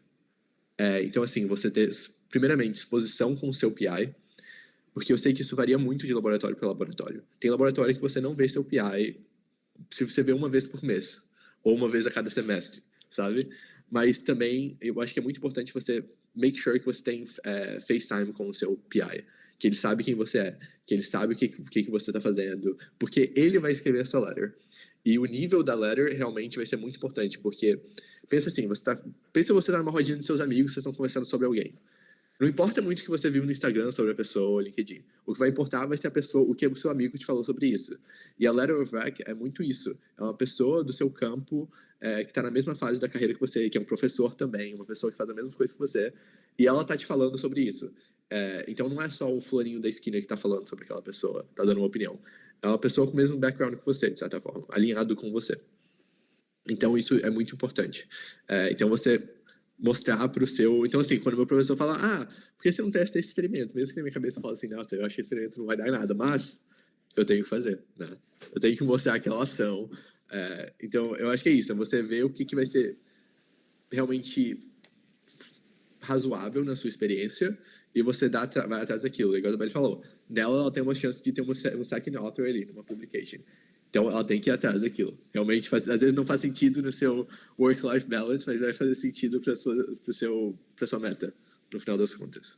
Então, assim, você ter, primeiramente, exposição com o seu PI, porque eu sei que isso varia muito de laboratório para laboratório. Tem laboratório que você não vê seu PI, se você vê uma vez por mês, ou uma vez a cada semestre, sabe? Mas também, eu acho que é muito importante você make sure que você tem FaceTime com o seu PI, que ele sabe quem você é, que ele sabe o que você está fazendo, porque ele vai escrever a sua letter. E o nível da letter realmente vai ser muito importante, porque pensa assim, pensa você tá numa rodinha de seus amigos, vocês estão conversando sobre alguém. Não importa muito o que você viu no Instagram sobre a pessoa ou LinkedIn. O que vai importar vai ser o que o seu amigo te falou sobre isso. E a Letter of Rec é muito isso. É uma pessoa do seu campo que está na mesma fase da carreira que você, que é um professor também, uma pessoa que faz as mesmas coisas que você, e ela está te falando sobre isso. Então não é só o fulaninho da esquina que está falando sobre aquela pessoa, está dando uma opinião. É uma pessoa com o mesmo background que você, de certa forma, alinhado com você. Então isso é muito importante. Então você mostrar para o seu... Então, assim, quando o meu professor fala, por que você não testa esse experimento? Mesmo que na minha cabeça eu fale assim, nossa, eu acho que esse experimento não vai dar nada, mas eu tenho que fazer, né? Eu tenho que mostrar aquela ação. Então, eu acho que é isso, é você ver o que vai ser realmente razoável na sua experiência e você vai atrás daquilo. Igual a Isabelle falou, nela ela tem uma chance de ter um second author ali, numa publication. Então, ela tem que ir atrás daquilo. Realmente, às vezes não faz sentido no seu work-life balance, mas vai fazer sentido para sua meta, no final das contas.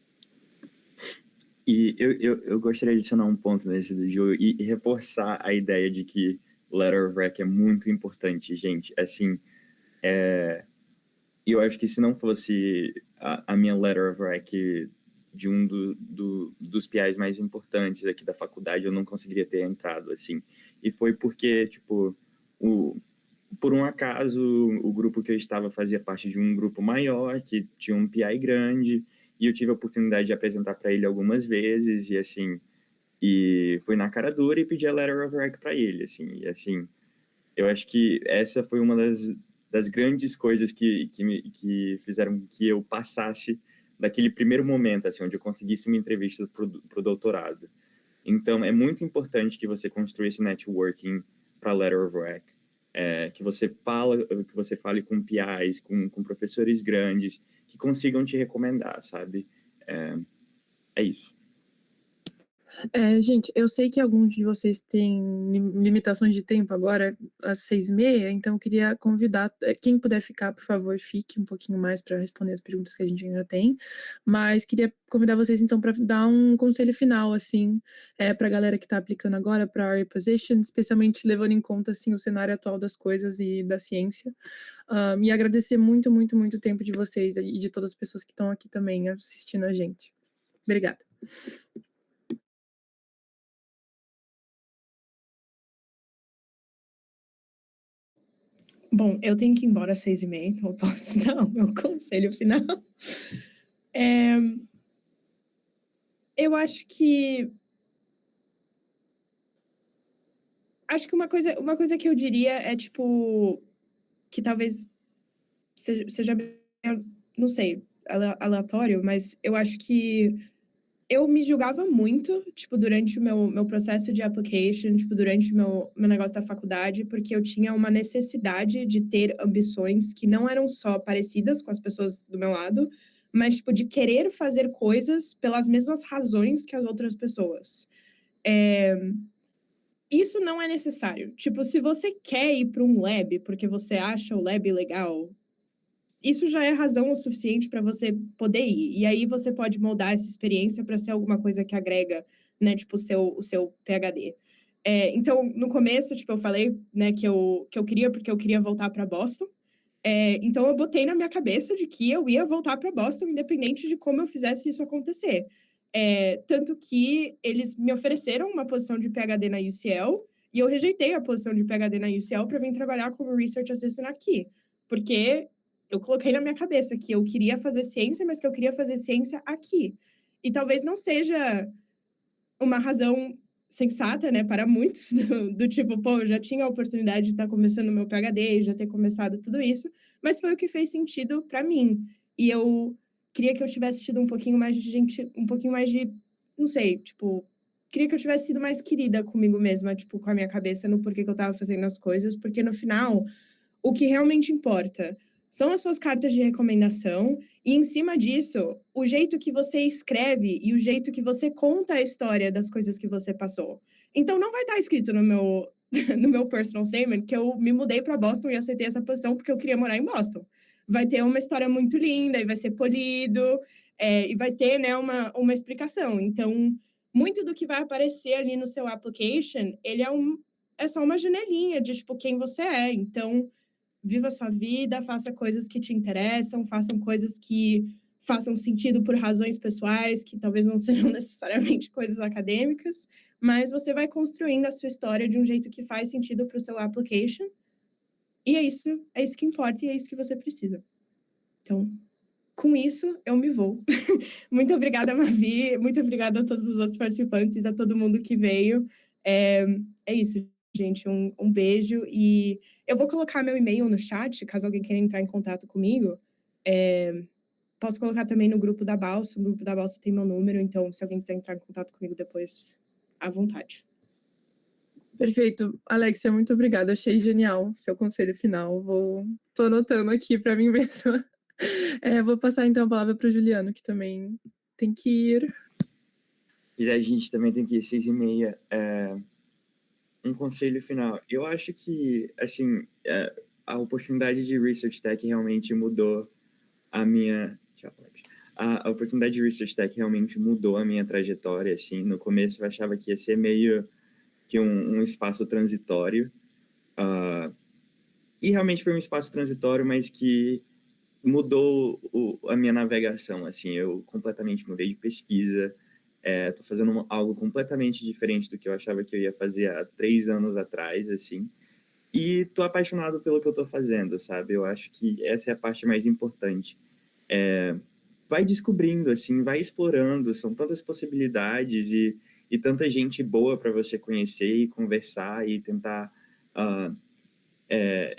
E eu gostaria de adicionar um ponto nesse do Joe e reforçar a ideia de que Letter of Rec é muito importante, gente. Assim, eu acho que se não fosse a minha Letter of Rec de um dos PIs mais importantes aqui da faculdade, eu não conseguiria ter entrado, assim. E foi porque, tipo, por um acaso, o grupo que eu estava fazia parte de um grupo maior, que tinha um PI grande, e eu tive a oportunidade de apresentar para ele algumas vezes, e assim, fui na cara dura e pedi a Letter of Rec para ele, assim, e assim, eu acho que essa foi uma das grandes coisas que fizeram que eu passasse daquele primeiro momento, assim, onde eu conseguisse uma entrevista para o doutorado. Então, é muito importante que você construa esse networking para Letter of Rec, que você fale com PIs, com professores grandes, que consigam te recomendar, sabe? É isso. Gente, eu sei que alguns de vocês têm limitações de tempo agora, às 6h30, então eu queria convidar, quem puder ficar, por favor, fique um pouquinho mais para responder as perguntas que a gente ainda tem, mas queria convidar vocês, então, para dar um conselho final, assim, para a galera que está aplicando agora para a reposition, especialmente levando em conta, assim, o cenário atual das coisas e da ciência, e agradecer muito, muito, muito o tempo de vocês e de todas as pessoas que estão aqui também assistindo a gente. Obrigada. Bom, eu tenho que ir embora às 6h30, então eu posso dar o meu conselho final. Eu acho que uma coisa que eu diria é, tipo, que talvez seja não sei, aleatório, mas eu acho que eu me julgava muito, tipo, durante o meu processo de application, tipo, durante o meu negócio da faculdade, porque eu tinha uma necessidade de ter ambições que não eram só parecidas com as pessoas do meu lado, mas, tipo, de querer fazer coisas pelas mesmas razões que as outras pessoas. Isso não é necessário. Tipo, se você quer ir para um lab porque você acha o lab legal, isso já é razão o suficiente para você poder ir. E aí você pode moldar essa experiência para ser alguma coisa que agrega, né, tipo, o seu PhD. Então, no começo, tipo, eu falei, né, que eu queria, porque eu queria voltar para Boston. Então, eu botei na minha cabeça de que eu ia voltar para Boston, independente de como eu fizesse isso acontecer. Tanto que eles me ofereceram uma posição de PhD na UCL, e eu rejeitei a posição de PhD na UCL para vir trabalhar como Research Assistant aqui. Porque eu coloquei na minha cabeça que eu queria fazer ciência, mas que eu queria fazer ciência aqui. E talvez não seja uma razão sensata, né, para muitos, do tipo, pô, eu já tinha a oportunidade de estar começando o meu PhD, já ter começado tudo isso, mas foi o que fez sentido para mim. E eu queria que eu tivesse tido um pouquinho mais de, não sei, tipo, queria que eu tivesse sido mais querida comigo mesma, tipo, com a minha cabeça no porquê que eu estava fazendo as coisas, porque no final, o que realmente importa são as suas cartas de recomendação e, em cima disso, o jeito que você escreve e o jeito que você conta a história das coisas que você passou. Então, não vai estar escrito no meu, no meu personal statement que eu me mudei para Boston e aceitei essa posição porque eu queria morar em Boston. Vai ter uma história muito linda e vai ser polido e vai ter, né, uma explicação. Então, muito do que vai aparecer ali no seu application, ele é só uma janelinha de, tipo, quem você é. Então, viva a sua vida, faça coisas que te interessam, façam coisas que façam sentido por razões pessoais, que talvez não sejam necessariamente coisas acadêmicas, mas você vai construindo a sua história de um jeito que faz sentido para o seu application. E é isso que importa e é isso que você precisa. Então, com isso, eu me vou. Muito obrigada, Mavi. Muito obrigada a todos os outros participantes e a todo mundo que veio. É isso, gente. Um beijo. E eu vou colocar meu e-mail no chat, caso alguém queira entrar em contato comigo. Posso colocar também no grupo da Balsa. O grupo da Balsa tem meu número, então se alguém quiser entrar em contato comigo depois, à vontade. Perfeito. Alexia, muito obrigada. Achei genial seu conselho final. Tô anotando aqui para mim mesma. Vou passar então a palavra para o Juliano, que também tem que ir. E a gente também tem que ir 6h30. Um conselho final. Eu acho que, assim, a oportunidade de Research Tech realmente mudou a minha... Tchau, Alex. A oportunidade de Research Tech realmente mudou a minha trajetória, assim. No começo eu achava que ia ser meio que um espaço transitório. E realmente foi um espaço transitório, mas que mudou a minha navegação, assim. Eu completamente mudei de pesquisa. Tô fazendo algo completamente diferente do que eu achava que eu ia fazer há 3 anos atrás, assim. E tô apaixonado pelo que eu tô fazendo, sabe? Eu acho que essa é a parte mais importante. Vai descobrindo, assim, vai explorando. São tantas possibilidades e tanta gente boa para você conhecer e conversar e tentar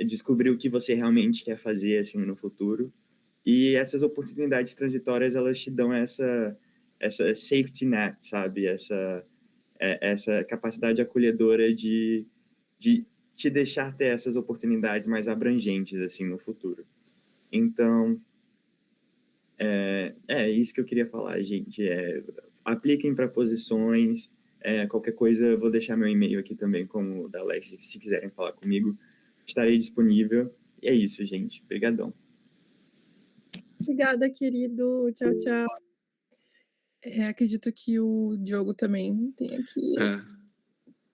descobrir o que você realmente quer fazer, assim, no futuro. E essas oportunidades transitórias, elas te dão essa safety net, sabe? Essa capacidade acolhedora de te deixar ter essas oportunidades mais abrangentes, assim, no futuro. Então, é isso que eu queria falar, gente. Apliquem para posições. Qualquer coisa, eu vou deixar meu e-mail aqui também, como o da Alex, se quiserem falar comigo, estarei disponível. E é isso, gente. Obrigadão. Obrigada, querido. Tchau, tchau. Acredito que o Diogo também tenha que...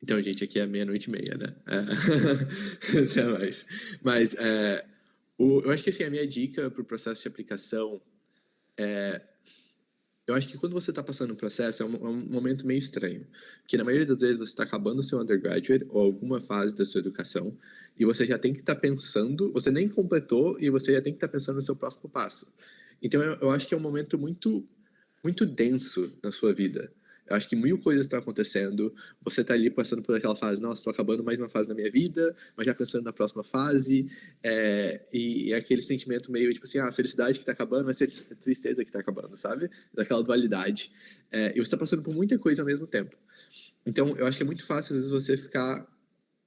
Então, gente, aqui é 00:30, né? Até mais. Mas eu acho que, assim, a minha dica para o processo de aplicação eu acho que quando você está passando um processo, é um momento meio estranho. Porque na maioria das vezes você está acabando o seu undergraduate ou alguma fase da sua educação e você já tem que estar pensando, você nem completou e você já tem que estar pensando no seu próximo passo. Então eu acho que é um momento muito, muito denso na sua vida. Eu acho que 1000 coisas estão acontecendo, você tá ali passando por aquela fase, nossa, tô acabando mais uma fase da minha vida, mas já pensando na próxima fase, e aquele sentimento meio, tipo assim, a felicidade que tá acabando, mas a tristeza que tá acabando, sabe? Daquela dualidade. E você tá passando por muita coisa ao mesmo tempo. Então, eu acho que é muito fácil, às vezes, você ficar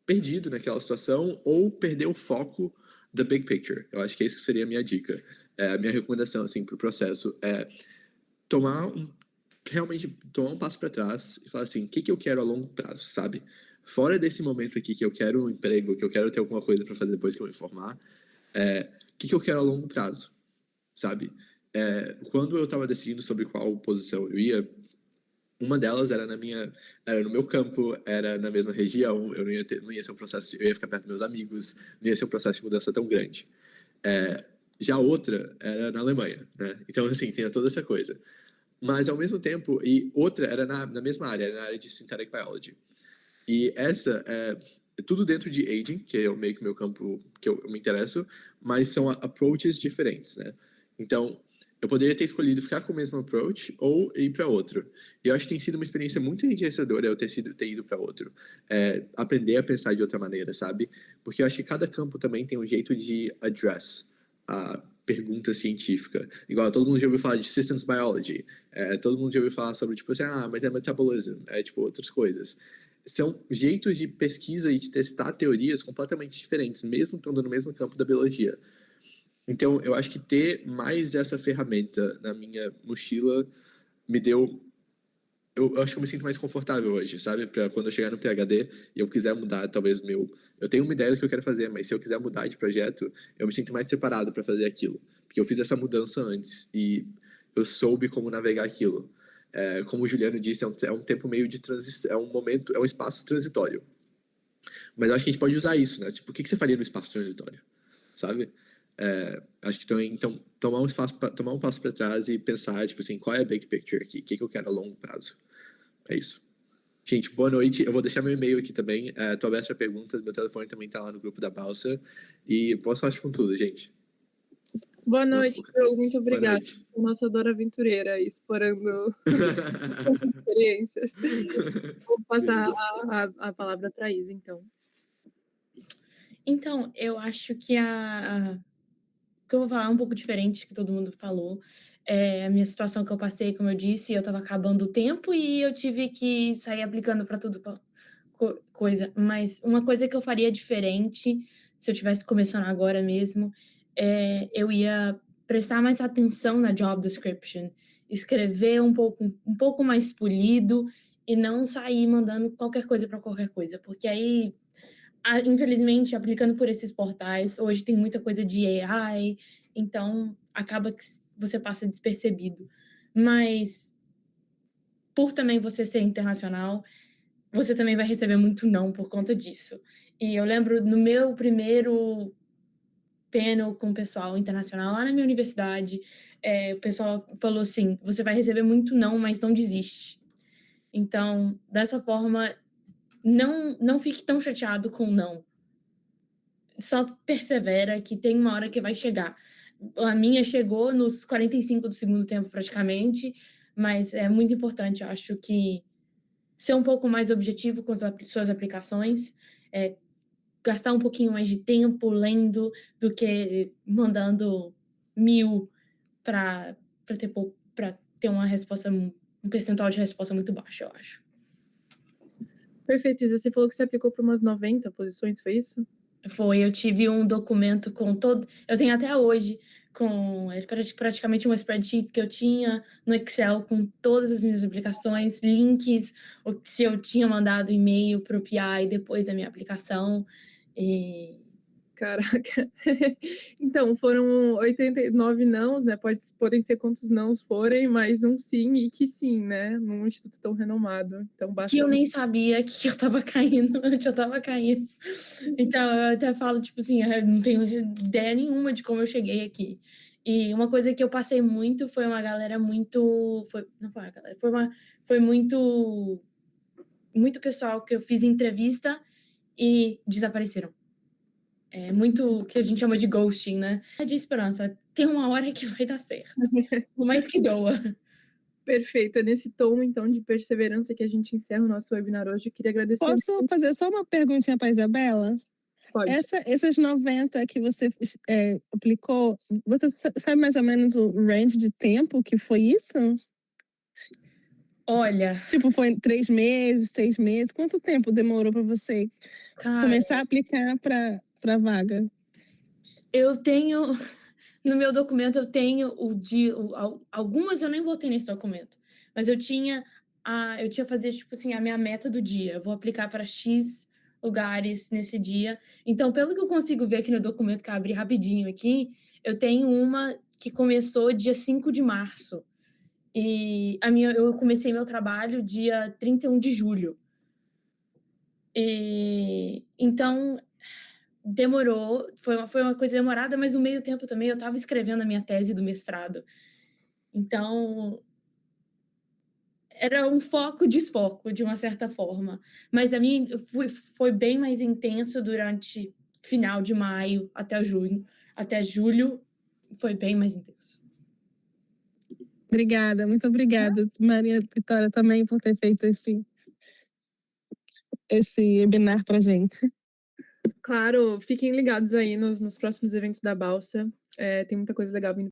perdido naquela situação ou perder o foco da big picture. Eu acho que essa seria a minha dica. A minha recomendação, assim, pro processo é realmente tomar um passo para trás e falar assim, o que eu quero a longo prazo, sabe? Fora desse momento aqui que eu quero um emprego, que eu quero ter alguma coisa para fazer depois que eu me formar, o que eu quero a longo prazo, sabe? Quando eu estava decidindo sobre qual posição eu ia, uma delas era no meu campo, era na mesma região, eu não ia ser um processo, eu ia ficar perto dos meus amigos, não ia ser um processo de mudança tão grande. Já outra era na Alemanha, né? Então, assim, tinha toda essa coisa. Mas, ao mesmo tempo, e outra era na mesma área, era na área de Synthetic Biology. E essa é tudo dentro de aging, que é meio que o meu campo que eu me interesso, mas são approaches diferentes, né? Então, eu poderia ter escolhido ficar com o mesmo approach ou ir para outro. E eu acho que tem sido uma experiência muito enriquecedora eu ter ido para outro. Aprender a pensar de outra maneira, sabe? Porque eu acho que cada campo também tem um jeito de address a pergunta científica. Igual, todo mundo já ouviu falar de Systems Biology. Todo mundo já ouviu falar sobre, tipo assim, mas é metabolism. Tipo, outras coisas. São jeitos de pesquisa e de testar teorias completamente diferentes, mesmo estando no mesmo campo da biologia. Então, eu acho que ter mais essa ferramenta na minha mochila me deu... Eu acho que eu me sinto mais confortável hoje, sabe? Para quando eu chegar no PhD e eu quiser mudar, talvez eu tenho uma ideia do que eu quero fazer, mas se eu quiser mudar de projeto, eu me sinto mais preparado para fazer aquilo. Porque eu fiz essa mudança antes e eu soube como navegar aquilo. Como o Juliano disse, é um tempo meio de transição, é um momento, é um espaço transitório. Mas eu acho que a gente pode usar isso, né? Tipo, o que você faria no espaço transitório? Sabe? Acho que também, então, tomar um passo para trás e pensar, tipo assim, qual é a big picture aqui? O que eu quero a longo prazo? É isso. Gente, boa noite. Eu vou deixar meu e-mail aqui também. Tô aberto para perguntas. Meu telefone também tá lá no grupo da Balsa. E boa sorte com tudo, gente. Boa noite, Diogo. Muito obrigada. noite. Nossa Dora Aventureira, explorando experiências. Vou passar a palavra para a Isa, então. Então, eu acho que que eu vou falar um pouco diferente que todo mundo falou. A minha situação que eu passei, como eu disse, eu estava acabando o tempo e eu tive que sair aplicando para tudo coisa. Mas uma coisa que eu faria diferente, se eu tivesse começando agora mesmo, eu ia prestar mais atenção na job description, escrever um pouco mais polido e não sair mandando qualquer coisa para qualquer coisa, porque aí infelizmente, aplicando por esses portais, hoje tem muita coisa de AI, então acaba que você passa despercebido. Mas, por também você ser internacional, você também vai receber muito não por conta disso. E eu lembro no meu primeiro panel com o pessoal internacional lá na minha universidade, o pessoal falou assim, você vai receber muito não, mas não desiste. Então, dessa forma, não fique tão chateado com não. Só persevera que tem uma hora que vai chegar. A minha chegou nos 45 do segundo tempo, praticamente, mas é muito importante, eu acho que ser um pouco mais objetivo com as suas aplicações, gastar um pouquinho mais de tempo lendo do que mandando 1000 para ter uma resposta, um percentual de resposta muito baixo, eu acho. Perfeito, Isa. Você falou que você aplicou para umas 90 posições, foi isso? Eu tive um documento com todo... Eu tenho até hoje, praticamente uma spreadsheet que eu tinha no Excel com todas as minhas aplicações, links, se eu tinha mandado e-mail para o PI depois da minha aplicação. Caraca. Então, foram 89 nãos, né? Podem ser quantos nãos forem, mas um sim e que sim, né? Num instituto tão renomado. Então, Que eu nem sabia que eu tava caindo, onde eu tava caindo. Então, eu até falo, tipo assim, eu não tenho ideia nenhuma de como eu cheguei aqui. E uma coisa que eu passei muito foi uma galera muito... Foi muito pessoal que eu fiz entrevista e desapareceram. Muito o que a gente chama de ghosting, né? É de esperança. Tem uma hora que vai dar certo. Por mais que doa. Perfeito. É nesse tom, então, de perseverança que a gente encerra o nosso webinar hoje. Eu queria agradecer. Posso fazer só uma perguntinha para a Isabela? Pode. Essas 90 que você aplicou, você sabe mais ou menos o range de tempo que foi isso? Olha, Tipo, foi 3 meses, 6 meses? Quanto tempo demorou para você cara, começar a aplicar para a vaga? eu tenho... No meu documento eu tenho algumas eu nem botei nesse documento, mas eu tinha fazer, tipo assim, a minha meta do dia. Eu vou aplicar para X lugares nesse dia. Então, pelo que eu consigo ver aqui no documento, que eu abri rapidinho aqui, eu tenho uma que começou dia 5 de março. E eu comecei meu trabalho dia 31 de julho. Então, demorou, foi uma coisa demorada, mas no meio tempo também eu estava escrevendo a minha tese do mestrado. Então, era um foco-desfoco, de uma certa forma. Mas a minha foi bem mais intenso durante final de maio até junho. Até julho, foi bem mais intenso. Obrigada, muito obrigada, Maria Vitória, também por ter feito esse webinar para gente. Claro, fiquem ligados aí nos próximos eventos da Balsa. Tem muita coisa legal vindo